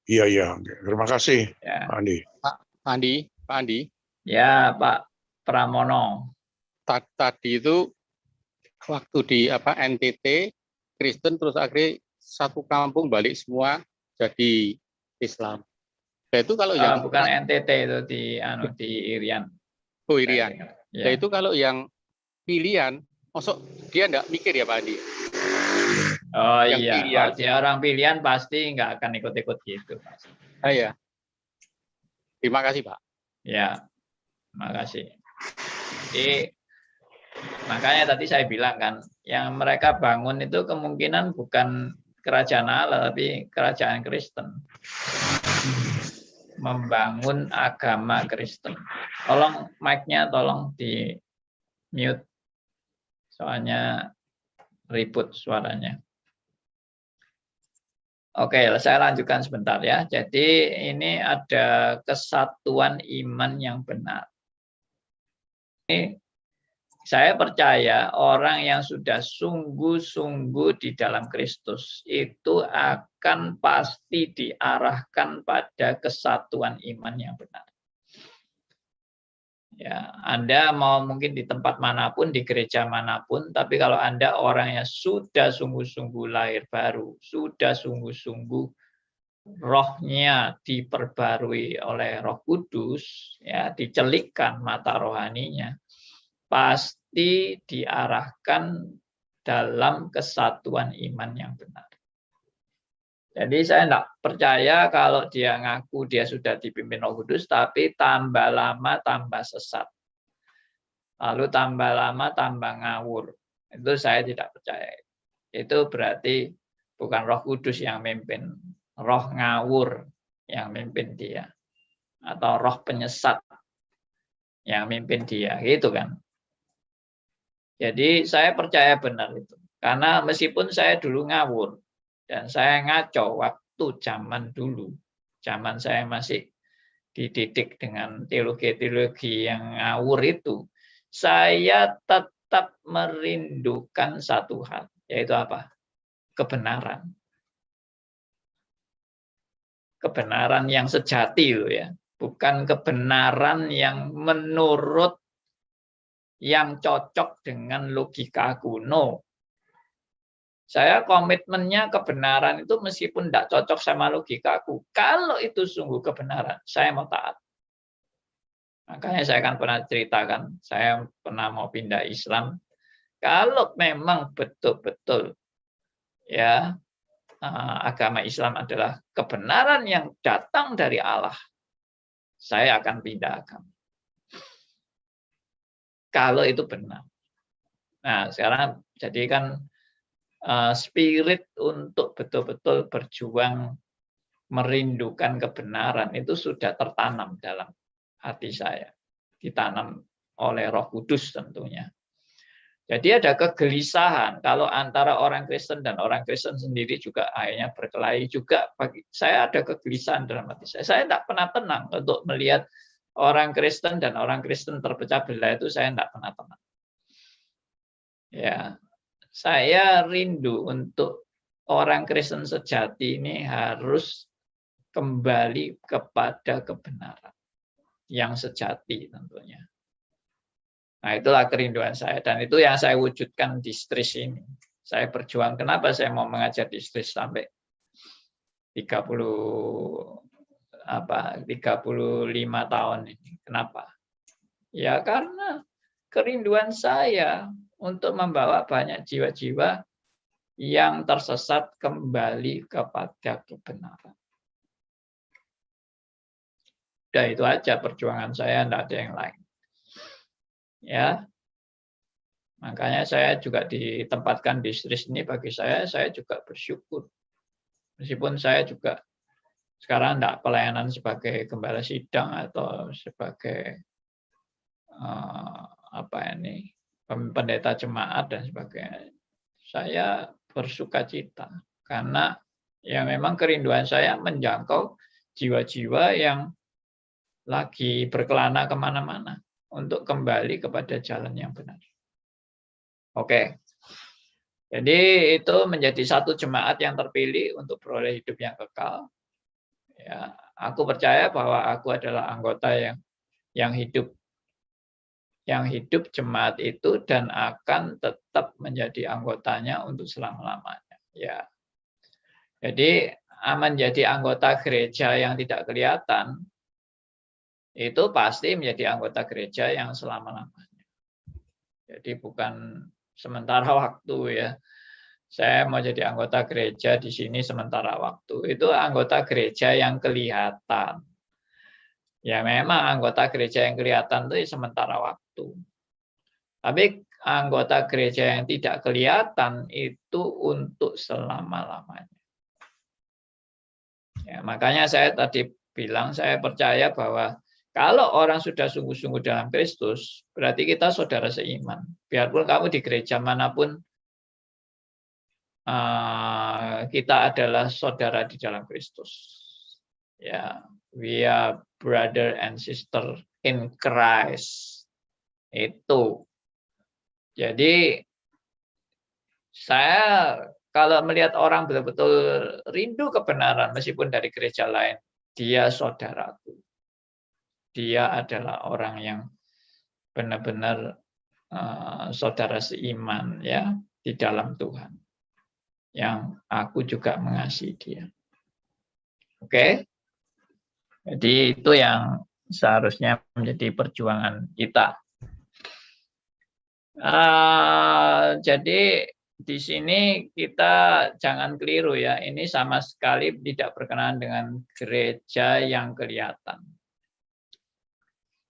Iya. Terima kasih, Pak Andi. Pak Andi. Ya, Pak Pramono. Tadi itu waktu di NTT Kristen, terus akhirnya satu kampung balik semua jadi Islam. Nah, itu kalau yang Bukan NTT itu di Irian. Oh, Irian. Ya. Nah, itu kalau yang pilihan, masuk dia enggak mikir ya Pak Andi? Oh Yang iya, pilihan. kalau dia orang pilihan pasti nggak akan ikut-ikut gitu. Ya. Terima kasih Pak. Ya, terima kasih. Jadi makanya tadi saya bilang kan, yang mereka bangun itu kemungkinan bukan kerajaan Allah, tapi kerajaan Kristen. Membangun agama Kristen. Tolong mic-nya tolong di mute, soalnya ribut suaranya. Oke, saya lanjutkan sebentar ya. Jadi ini ada kesatuan iman yang benar. Ini saya percaya orang yang sudah sungguh-sungguh di dalam Kristus itu akan pasti diarahkan pada kesatuan iman yang benar. Ya, Anda mau mungkin di tempat manapun, di gereja manapun, tapi kalau Anda orang yang sudah sungguh-sungguh lahir baru, sudah sungguh-sungguh rohnya diperbarui oleh Roh Kudus, ya, dicelikkan mata rohaninya, pasti diarahkan dalam kesatuan iman yang benar. Jadi saya tidak percaya kalau dia ngaku dia sudah dipimpin Roh Kudus, tapi tambah lama tambah sesat. Lalu tambah lama tambah ngawur. Itu saya tidak percaya. Itu berarti bukan Roh Kudus yang mimpin, roh ngawur yang mimpin dia. Atau roh penyesat yang mimpin dia, gitu kan. Jadi saya percaya benar itu. Karena meskipun saya dulu ngawur, dan saya ngaco waktu zaman dulu. Zaman saya masih dididik dengan teologi-teologi yang ngawur itu. Saya tetap merindukan satu hal. Yaitu apa? Kebenaran. Kebenaran yang sejati loh ya. Bukan kebenaran yang menurut yang cocok dengan logika kuno. Saya komitmennya kebenaran itu meskipun tidak cocok sama logikaku. Kalau itu sungguh kebenaran, saya mau taat. Makanya saya kan pernah ceritakan, saya pernah mau pindah Islam. Kalau memang betul-betul ya agama Islam adalah kebenaran yang datang dari Allah, saya akan pindah agama. Kalau itu benar. Nah, sekarang jadi kan spirit untuk betul-betul berjuang merindukan kebenaran itu sudah tertanam dalam hati saya, ditanam oleh Roh Kudus tentunya. Jadi ada kegelisahan kalau antara orang Kristen dan orang Kristen sendiri juga akhirnya berkelahi juga. Bagi saya ada kegelisahan dalam hati saya. Saya tidak pernah tenang untuk melihat orang Kristen dan orang Kristen terpecah belah, itu saya tidak pernah tenang. Ya, saya rindu untuk orang Kristen sejati ini harus kembali kepada kebenaran yang sejati tentunya. Nah, itulah kerinduan saya, dan itu yang saya wujudkan di STRIS ini. Saya berjuang. Kenapa saya mau mengajar di STRIS sampai 35 tahun ini? Kenapa? Ya karena kerinduan saya untuk membawa banyak jiwa-jiwa yang tersesat kembali kepada kebenaran. Udah itu aja perjuangan saya, tidak ada yang lain. Ya, makanya saya juga ditempatkan di STRIS ini, bagi saya juga bersyukur. Meskipun saya juga sekarang tidak pelayanan sebagai gembala sidang atau sebagai pendeta jemaat dan sebagainya. Saya bersukacita karena ya memang kerinduan saya menjangkau jiwa-jiwa yang lagi berkelana kemana-mana untuk kembali kepada jalan yang benar. Oke, jadi itu menjadi satu jemaat yang terpilih untuk beroleh hidup yang kekal. Ya, aku percaya bahwa aku adalah anggota yang yang hidup jemaat itu dan akan tetap menjadi anggotanya untuk selama-lamanya. Ya. Jadi menjadi anggota gereja yang tidak kelihatan itu pasti menjadi anggota gereja yang selama-lamanya. Jadi bukan sementara waktu ya. Saya mau jadi anggota gereja di sini sementara waktu. Itu anggota gereja yang kelihatan. Ya memang anggota gereja yang kelihatan itu sementara waktu. Tapi anggota gereja yang tidak kelihatan itu untuk selama-lamanya. Ya, makanya saya tadi bilang saya percaya bahwa kalau orang sudah sungguh-sungguh dalam Kristus, berarti kita saudara seiman. Biarpun kamu di gereja manapun, kita adalah saudara di dalam Kristus. Ya, we are brother and sister in Christ. Itu. Jadi saya kalau melihat orang betul-betul rindu kebenaran meskipun dari gereja lain, dia saudaraku. Dia adalah orang yang benar-benar saudara seiman ya di dalam Tuhan. Yang aku juga mengasihi dia. Oke? Jadi itu yang seharusnya menjadi perjuangan kita. Jadi di sini kita jangan keliru ya. Ini sama sekali tidak berkenaan dengan gereja yang kelihatan.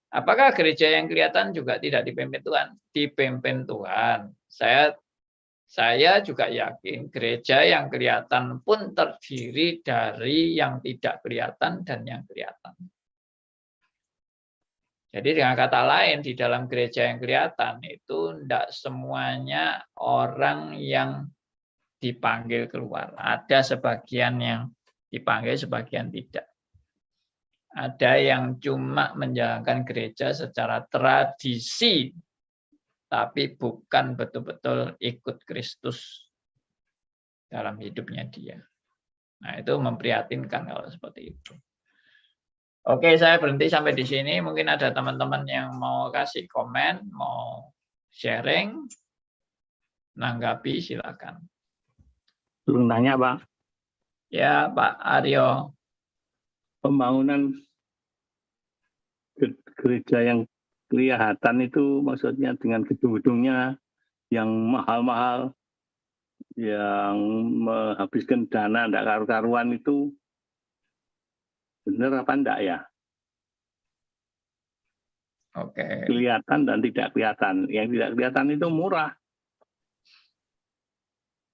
Apakah gereja yang kelihatan juga tidak dipimpin Tuhan? Dipimpin Tuhan. Saya juga yakin gereja yang kelihatan pun terdiri dari yang tidak kelihatan dan yang kelihatan. Jadi dengan kata lain, di dalam gereja yang kelihatan itu tidak semuanya orang yang dipanggil keluar. Ada sebagian yang dipanggil, sebagian tidak. Ada yang cuma menjalankan gereja secara tradisi, tapi bukan betul-betul ikut Kristus dalam hidupnya dia. Nah, itu memprihatinkan kalau seperti itu. Oke, saya berhenti sampai di sini. Mungkin ada teman-teman yang mau kasih komen, mau sharing, nanggapi, silakan. Belum nanya, Pak. Ya, Pak Aryo. Pembangunan gereja yang kelihatan itu maksudnya dengan gedung-gedungnya yang mahal-mahal, yang menghabiskan dana tidak karu-karuan itu benar apa enggak ya? Oke. Kelihatan dan tidak kelihatan. Yang tidak kelihatan itu murah.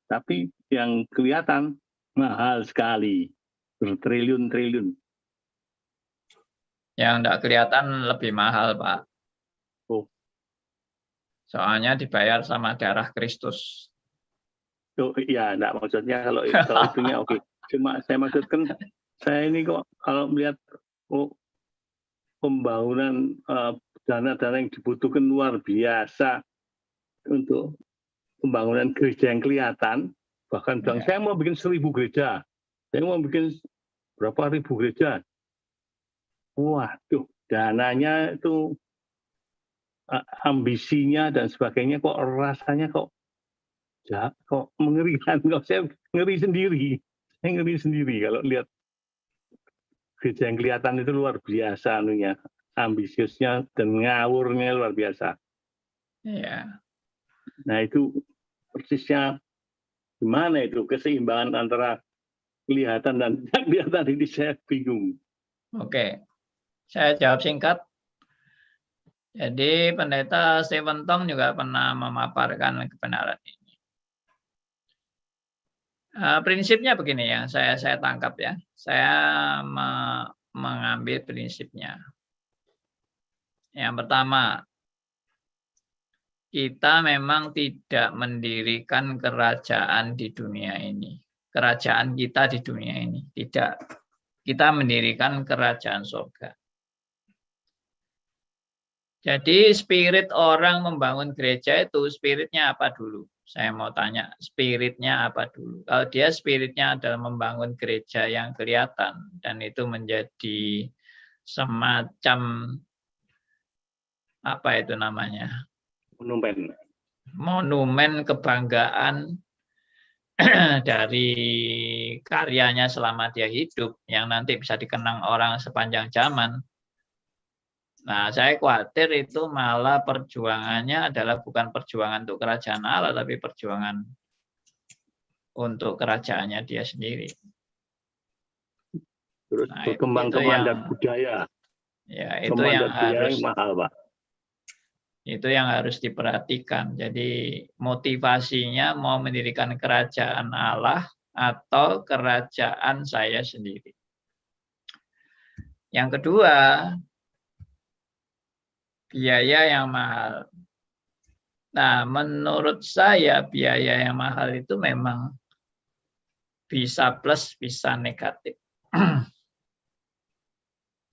Tapi yang kelihatan mahal sekali. Bertriliun-triliun. Yang tidak kelihatan lebih mahal, Pak. Oh. Soalnya dibayar sama darah Kristus. Oh, iya, enggak maksudnya kalau itunya oke. Cuma saya maksudkan saya ini kok kalau melihat pembangunan dana-dana yang dibutuhkan luar biasa untuk pembangunan gereja yang kelihatan, bahkan bilang saya mau bikin 1000 gereja, saya mau bikin berapa ribu gereja. Waduh, dananya itu ambisinya dan sebagainya kok rasanya kok mengerikan. Kok saya ngeri sendiri. Saya ngeri sendiri kalau lihat gereja yang kelihatan itu luar biasa anunya, ambisiusnya dan ngawurnya luar biasa. Iya. Nah itu persisnya gimana itu keseimbangan antara kelihatan dan tidak kelihatan ini saya bingung. Oke, saya jawab singkat. Jadi pendeta Stephen Tong juga pernah memaparkan kebenaran ini. Prinsipnya begini ya, saya tangkap ya. Saya mengambil prinsipnya. Yang pertama, kita memang tidak mendirikan kerajaan di dunia ini. Kerajaan kita di dunia ini. Tidak. Kita mendirikan kerajaan surga. Jadi spirit orang membangun gereja itu spiritnya apa dulu? Saya mau tanya, spiritnya apa dulu? Kalau dia spiritnya adalah membangun gereja yang kelihatan dan itu menjadi semacam apa itu namanya, Monumen. kebanggaan dari karyanya selama dia hidup yang nanti bisa dikenang orang sepanjang zaman. Nah, saya khawatir itu malah perjuangannya adalah bukan perjuangan untuk kerajaan Allah, tapi perjuangan untuk kerajaannya dia sendiri. Terus Nah, berkembang itu kemandat yang- budaya. Ya, itu Kemandat yang budaya harus yang mahal, Pak. itu yang harus diperhatikan. Jadi motivasinya mau mendirikan kerajaan Allah atau kerajaan saya sendiri. Yang kedua, biaya yang mahal. Nah, menurut saya biaya yang mahal itu memang bisa plus, bisa negatif.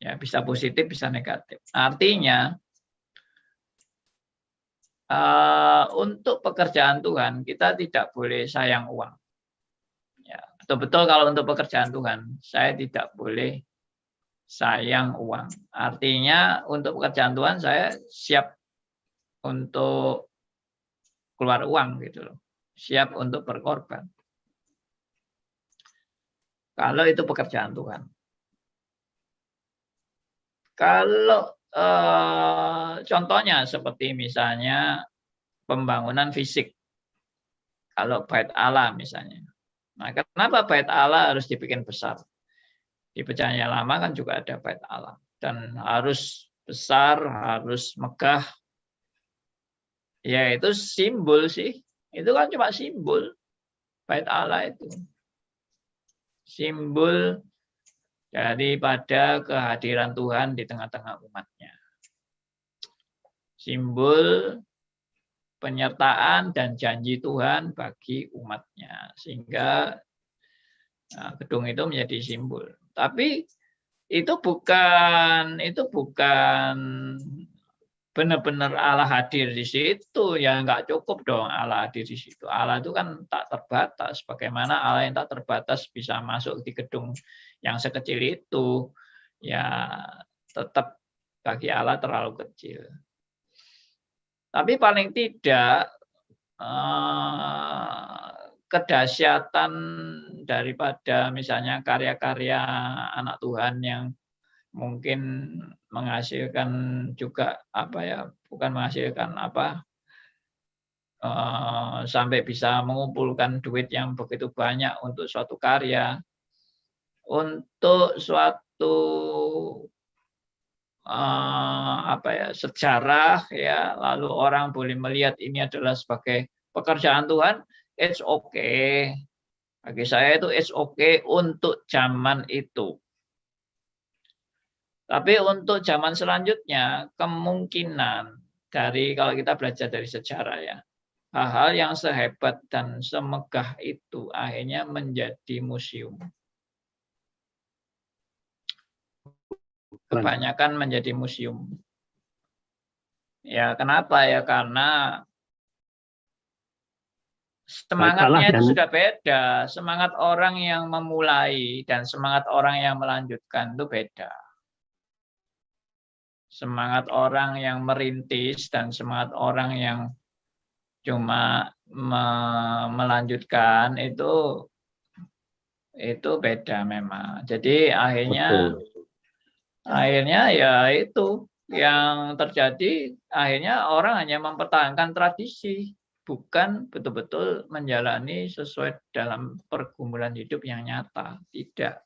Ya, bisa positif, bisa negatif. Artinya, untuk pekerjaan Tuhan kita tidak boleh sayang uang. Ya, betul-betul kalau untuk pekerjaan Tuhan saya tidak boleh sayang uang. Artinya untuk pekerjaan Tuhan saya siap untuk keluar uang gitu loh. Siap untuk berkorban. Kalau itu pekerjaan Tuhan. Kalau contohnya seperti misalnya pembangunan fisik. Kalau bait Allah misalnya. Nah, kenapa bait Allah harus dibikin besar? Di Perjanjian Lama kan juga ada bait Allah. Dan harus besar, harus megah. Ya itu simbol sih. Itu kan cuma simbol. Bait Allah itu. Simbol daripada kehadiran Tuhan di tengah-tengah umatnya. Simbol penyertaan dan janji Tuhan bagi umatnya. Sehingga gedung itu menjadi simbol. Tapi itu bukan benar-benar Allah hadir di situ. Ya nggak cukup dong Allah hadir di situ. Allah itu kan tak terbatas. Bagaimana Allah yang tak terbatas bisa masuk di gedung yang sekecil itu? Ya tetap bagi Allah terlalu kecil. Tapi paling tidak kedahsyatan daripada misalnya karya-karya anak Tuhan yang mungkin menghasilkan juga bukan menghasilkan sampai bisa mengumpulkan duit yang begitu banyak untuk suatu karya, untuk suatu sejarah ya, lalu orang boleh melihat ini adalah sebagai pekerjaan Tuhan, it's okay. Bagi saya itu it's okay untuk zaman itu. Tapi untuk zaman selanjutnya kemungkinan kalau kita belajar dari sejarah ya, hal-hal yang sehebat dan semegah itu akhirnya menjadi museum. Kebanyakan menjadi museum. Ya, kenapa ya? Karena semangatnya itu sudah beda. Semangat orang yang memulai dan semangat orang yang melanjutkan itu beda. Semangat orang yang merintis dan semangat orang yang cuma melanjutkan itu beda memang. Jadi akhirnya ya itu yang terjadi, akhirnya orang hanya mempertahankan tradisi, bukan betul-betul menjalani sesuai dalam pergumulan hidup yang nyata, tidak.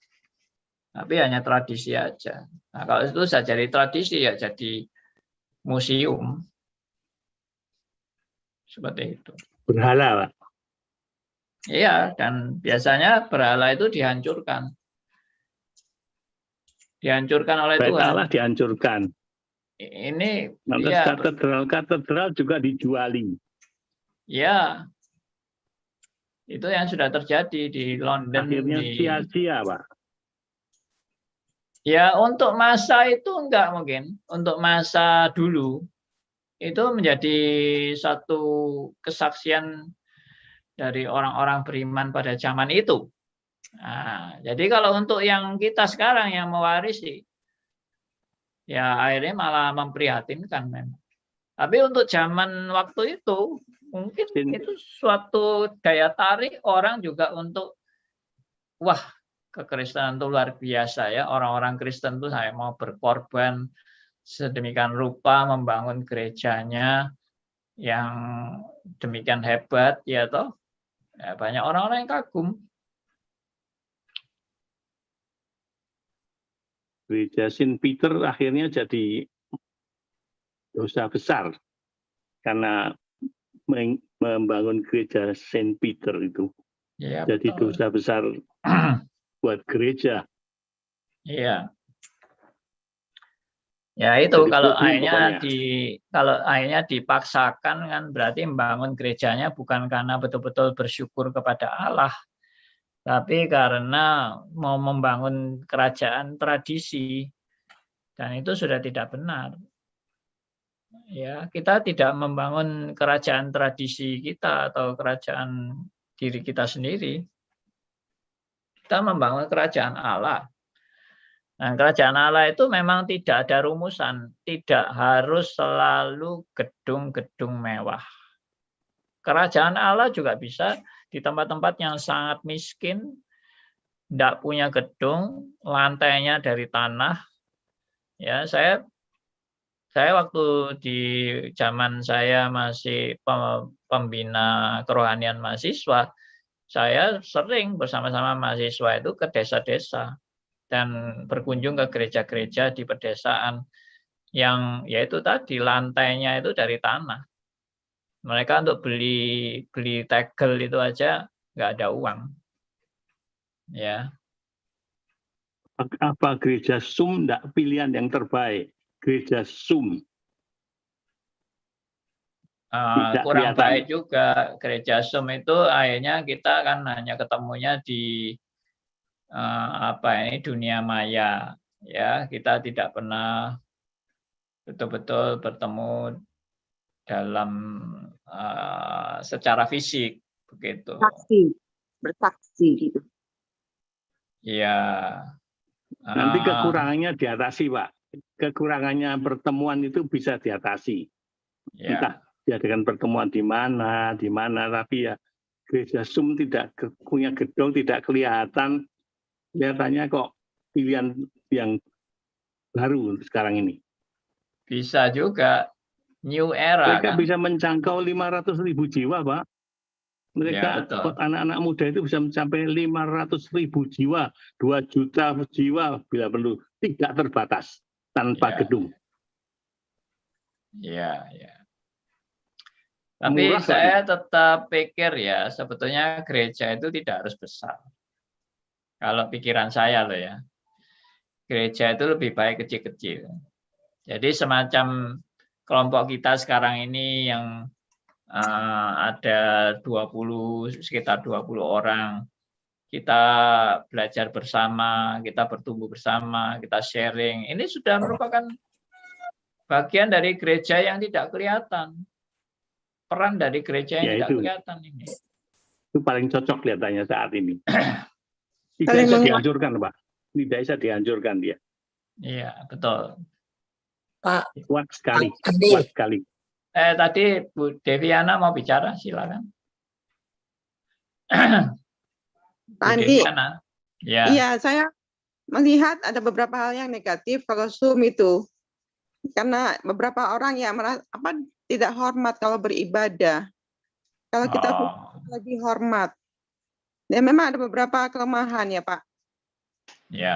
Tapi hanya tradisi aja. Nah, kalau itu sudah jadi tradisi ya jadi museum. Seperti itu. Berhala, Pak. Iya, dan biasanya berhala itu dihancurkan. Dihancurkan oleh Bait Tuhan. Allah dihancurkan. Ini maka ya, katedral juga dijuali. Ya, itu yang sudah terjadi di London. Akhirnya sia-sia, Pak. Ya, untuk masa itu enggak mungkin. Untuk masa dulu, itu menjadi satu kesaksian dari orang-orang beriman pada zaman itu. Nah, jadi kalau untuk yang kita sekarang yang mewarisi, ya akhirnya malah memprihatinkan memang. Tapi untuk zaman waktu itu mungkin itu suatu daya tarik orang juga untuk wah, kekristenan itu luar biasa ya. Orang-orang Kristen tuh saya mau berkorban sedemikian rupa membangun gerejanya yang demikian hebat ya toh. Ya, banyak orang-orang yang kagum. Gereja Saint Peter akhirnya jadi dosa besar karena membangun gereja Saint Peter itu. Ya, jadi betul. dosa besar buat gereja. Iya. Ya itu Jadi kalau problem akhirnya dipaksakan kan berarti membangun gerejanya bukan karena betul-betul bersyukur kepada Allah, tapi karena mau membangun kerajaan tradisi, dan itu sudah tidak benar. Ya, kita tidak membangun kerajaan tradisi kita atau kerajaan diri kita sendiri. Kita membangun kerajaan Allah. Nah, kerajaan Allah itu memang tidak ada rumusan, tidak harus selalu gedung-gedung mewah. Kerajaan Allah juga bisa di tempat-tempat yang sangat miskin, tidak punya gedung, lantainya dari tanah. Ya, saya waktu di zaman saya masih pembina kerohanian mahasiswa, saya sering bersama-sama mahasiswa itu ke desa-desa dan berkunjung ke gereja-gereja di pedesaan yang yaitu tadi lantainya itu dari tanah. Mereka untuk beli tegel itu aja nggak ada uang. Ya. Apa gereja SUM enggak pilihan yang terbaik? Gereja SUM. Kurang baik juga gereja SUM itu akhirnya kita kan hanya ketemunya di dunia maya ya, kita tidak pernah betul-betul bertemu dalam secara fisik begitu. Bersaksi gitu. Iya. Nanti kekurangannya diatasi, Pak. Kekurangannya pertemuan itu bisa diatasi. Ya. Entah diadakan pertemuan di mana, tapi ya gereja SUM tidak punya gedung, tidak kelihatan. Kelihatannya kok pilihan yang baru sekarang ini. Bisa juga new era. Mereka kan? bisa menjangkau 500.000 jiwa, Pak. Mereka ya, anak-anak muda itu bisa mencapai 500.000 jiwa, 2 juta jiwa bila perlu, tidak terbatas tanpa gedung. Iya. Tapi murah saya tetap pikir ya, sebetulnya gereja itu tidak harus besar. Kalau pikiran saya loh ya, gereja itu lebih baik kecil-kecil. Jadi semacam kelompok kita sekarang ini yang ada sekitar 20 orang. Kita belajar bersama, kita bertumbuh bersama, kita sharing. Ini sudah merupakan bagian dari gereja yang tidak kelihatan. Peran dari gereja yang tidak kelihatan ini. Itu paling cocok kelihatannya saat ini. Tidak bisa dihancurkan, Pak. Tidak bisa dihancurkan dia. Iya, betul. Pak, kuat sekali. Tadi Bu Deviana mau bicara, silakan. Pak Andi, ya. Iya, saya melihat ada beberapa hal yang negatif kalau Zoom itu. Karena beberapa orang yang tidak hormat kalau beribadah. Kalau kita lebih hormat. Dan memang ada beberapa kelemahan ya, Pak. Ya.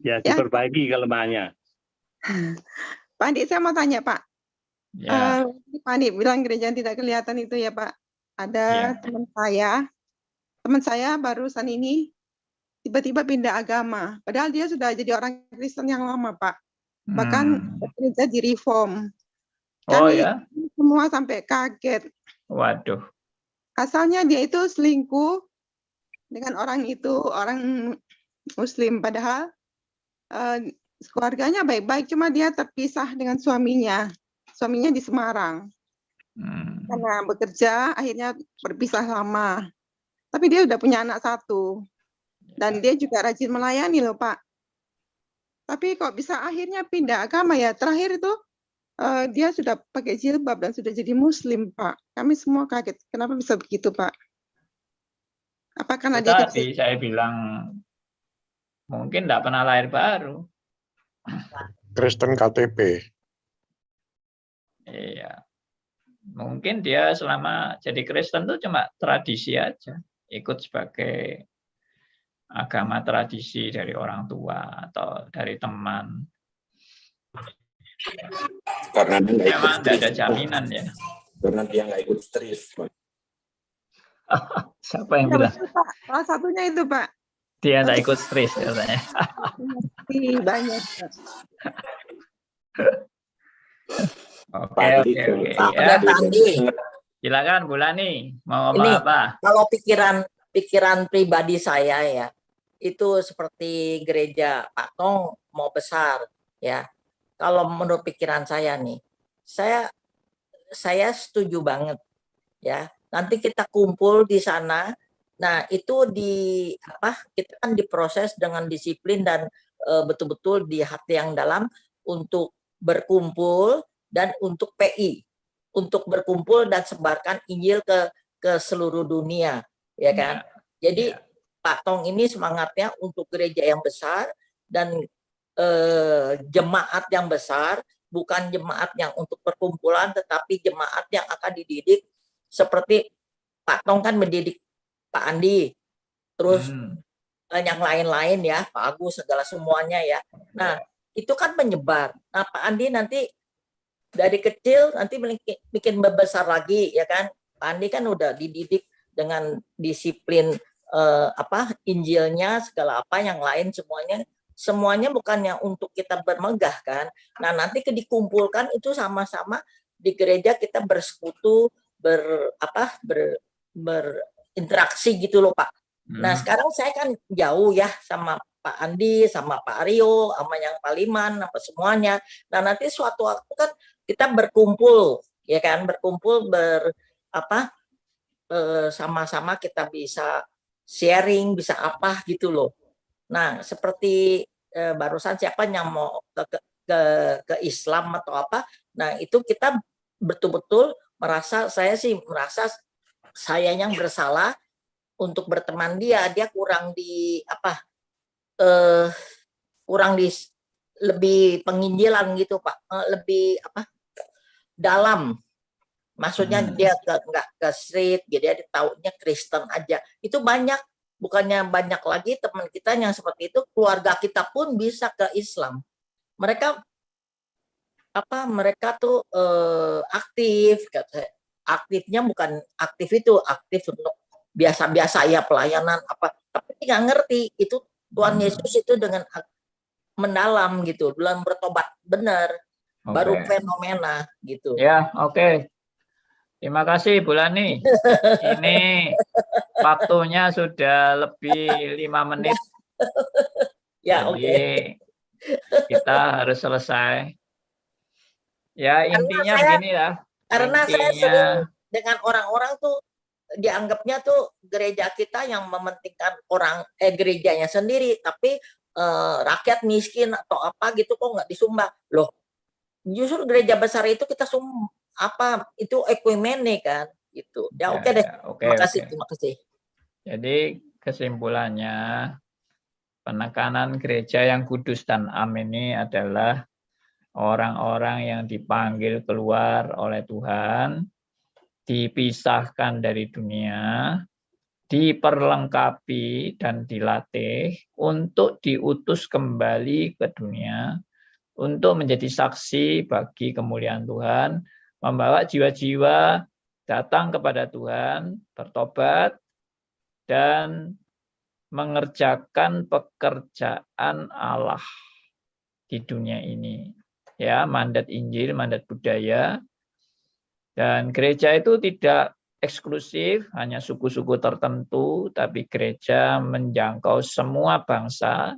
Ya, diperbaiki kelemahannya. Pak Andi, saya mau tanya, Pak. Ya. Pak Andi bilang gereja yang tidak kelihatan itu ya, Pak. Ada teman saya barusan ini tiba-tiba pindah agama. Padahal dia sudah jadi orang Kristen yang lama, Pak. Bahkan gereja di reform. Kami semua sampai kaget. Waduh. Asalnya dia itu selingkuh dengan orang Muslim. Padahal keluarganya baik-baik, cuma dia terpisah dengan suaminya. Suaminya di Semarang. Karena bekerja, akhirnya berpisah lama. Tapi dia udah punya anak 1. Dan dia juga rajin melayani loh, Pak. Tapi kok bisa akhirnya pindah agama ya? Terakhir itu dia sudah pakai jilbab dan sudah jadi Muslim, Pak. Kami semua kaget. Kenapa bisa begitu, Pak? Apa karena dia Tadi saya bilang mungkin tidak pernah lahir baru. Kristen KTP. Iya. Mungkin dia selama jadi Kristen itu cuma tradisi aja. Ikut sebagai agama tradisi dari orang tua atau dari teman. Karena dia nggak ikut Memang tidak ada stris. jaminan ya. Karena dia nggak ikut stris, Pak. Siapa yang Ya, bilang? betul, Pak. Salah satunya itu, Pak. Dia tidak ikut stris katanya. Banyak, Pak. Oke. Ya. Pak Andi, Silakan Bu Lani, mau ngomong ini apa? kalau pikiran pribadi saya ya, itu seperti gereja Pak Tong mau besar ya. Kalau menurut pikiran saya nih, saya setuju banget ya. Nanti kita kumpul di sana. Nah, itu kita kan diproses dengan disiplin dan betul-betul di hati yang dalam untuk berkumpul dan untuk PI, untuk berkumpul dan sebarkan Injil ke seluruh dunia, ya kan? Jadi Pak Tong ini semangatnya untuk gereja yang besar dan jemaat yang besar, bukan jemaat yang untuk perkumpulan, tetapi jemaat yang akan dididik seperti Pak Tong kan mendidik Pak Andi, terus yang lain-lain ya, Pak Agus, segala semuanya ya. Nah, itu kan menyebar. Nah, Pak Andi nanti dari kecil nanti bikin besar lagi ya kan. Pak Andi kan udah dididik dengan disiplin Injilnya, segala apa yang lain semuanya bukannya untuk kita bermegah kan. Nah, nanti dikumpulkan itu sama-sama di gereja kita bersekutu, berinteraksi gitu loh Pak. Nah, sekarang saya kan jauh ya sama Pak Andi, sama Pak Aryo, sama yang Pak Liman, sama semuanya. Nah, nanti suatu waktu kan kita berkumpul, ya kan, berkumpul sama-sama kita bisa sharing, bisa apa gitu loh. Nah, seperti barusan siapa yang mau ke Islam atau apa, nah itu kita betul-betul saya merasa saya yang bersalah untuk berteman dia kurang lebih penginjilan gitu Pak, lebih dalam. Maksudnya dia nggak ke street, jadi dia taunya Kristen aja. Itu banyak, bukannya banyak lagi teman kita yang seperti itu, keluarga kita pun bisa ke Islam. Mereka tuh aktif, aktifnya bukan aktif itu, aktif untuk biasa-biasa ya pelayanan tapi nggak ngerti itu Tuhan Yesus itu dengan mendalam gitu, belum bertobat benar, baru fenomena gitu. Ya, oke. Terima kasih Bu Lani. Ini waktunya sudah lebih 5 menit. Ya, jadi kita harus selesai. Ya, intinya begini lah. Karena saya sering dengan orang-orang tuh dianggapnya tuh gereja kita yang mementingkan gerejanya sendiri, tapi rakyat miskin atau apa gitu kok nggak disumbang. Loh, justru gereja besar itu kita itu ekumene kan gitu. Ya, oke deh. Terima kasih. Jadi kesimpulannya, penekanan gereja yang kudus dan am ini adalah orang-orang yang dipanggil keluar oleh Tuhan, dipisahkan dari dunia, diperlengkapi dan dilatih untuk diutus kembali ke dunia untuk menjadi saksi bagi kemuliaan Tuhan, membawa jiwa-jiwa datang kepada Tuhan, bertobat, dan mengerjakan pekerjaan Allah di dunia ini. Ya, mandat Injil, mandat budaya. Dan gereja itu tidak eksklusif, hanya suku-suku tertentu, tapi gereja menjangkau semua bangsa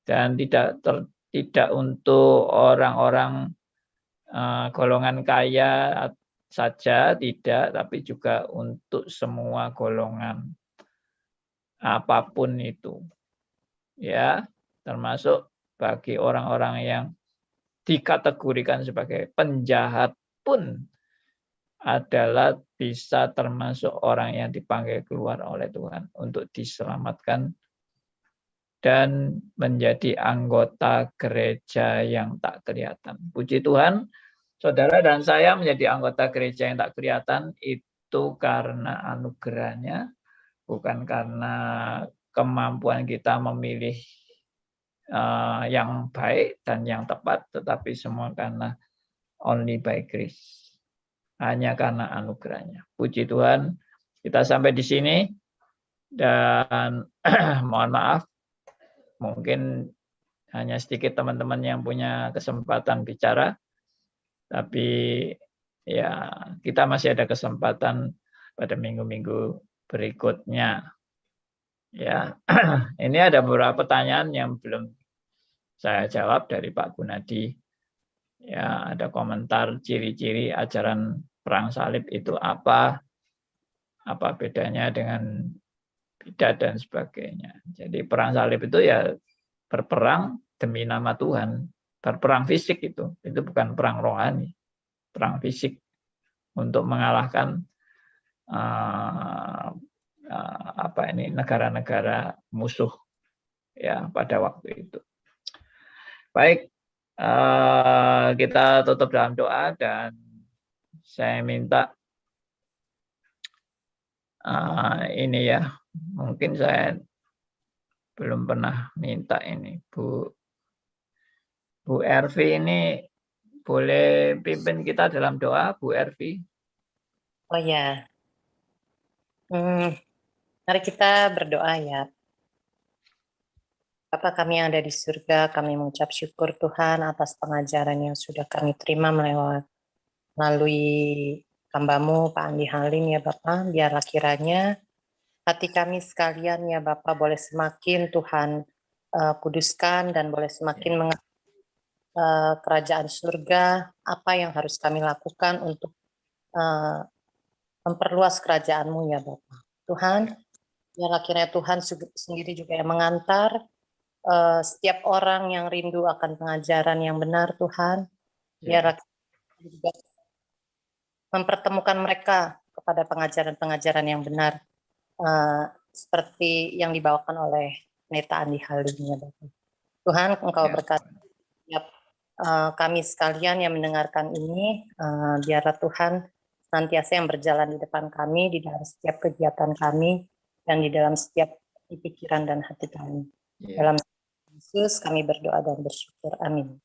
dan tidak untuk orang-orang golongan kaya saja, tidak, tapi juga untuk semua golongan apapun itu, ya, termasuk bagi orang-orang yang dikategorikan sebagai penjahat pun adalah bisa termasuk orang yang dipanggil keluar oleh Tuhan untuk diselamatkan dan menjadi anggota gereja yang tak kelihatan. Puji Tuhan, saudara dan saya menjadi anggota gereja yang tak kelihatan itu karena anugerahnya, bukan karena kemampuan kita memilih yang baik dan yang tepat, tetapi semua karena only by grace. Hanya karena anugerahnya. Puji Tuhan, kita sampai di sini dan mohon maaf, mungkin hanya sedikit teman-teman yang punya kesempatan bicara, tapi ya kita masih ada kesempatan pada minggu-minggu berikutnya. Ya, ini ada beberapa pertanyaan yang belum saya jawab dari Pak Gunadi. Ya, ada komentar ciri-ciri ajaran perang salib itu apa bedanya dengan bidat dan sebagainya. Jadi perang salib itu ya berperang demi nama Tuhan, berperang fisik itu bukan perang rohani, perang fisik untuk mengalahkan negara-negara musuh ya pada waktu itu. Baik, kita tutup dalam doa dan saya minta ini ya, mungkin saya belum pernah minta ini, Bu Ervi ini boleh pimpin kita dalam doa, Bu Ervi? Oh ya, mari kita berdoa ya. Bapa kami yang ada di surga, kami mengucap syukur Tuhan atas pengajaran yang sudah kami terima melalui hamba-Mu Pak Andi Halim ya Bapak. Biarlah kiranya hati kami sekalian ya Bapak boleh semakin Tuhan kuduskan dan boleh semakin mengerti kerajaan surga, apa yang harus kami lakukan untuk memperluas kerajaan-Mu ya Bapak. Tuhan, biarlah kiranya Tuhan sendiri juga yang mengantar setiap orang yang rindu akan pengajaran yang benar Tuhan, biarlah juga mempertemukan mereka kepada pengajaran-pengajaran yang benar seperti yang dibawakan oleh Pendeta Andi Halim ya Bapak. Tuhan, Engkau berkati setiap kami sekalian yang mendengarkan ini, biarlah Tuhan senantiasa yang berjalan di depan kami, di dalam setiap kegiatan kami, dan di dalam setiap pikiran dan hati kami. Dalam Yesus kami berdoa dan bersyukur. Amin.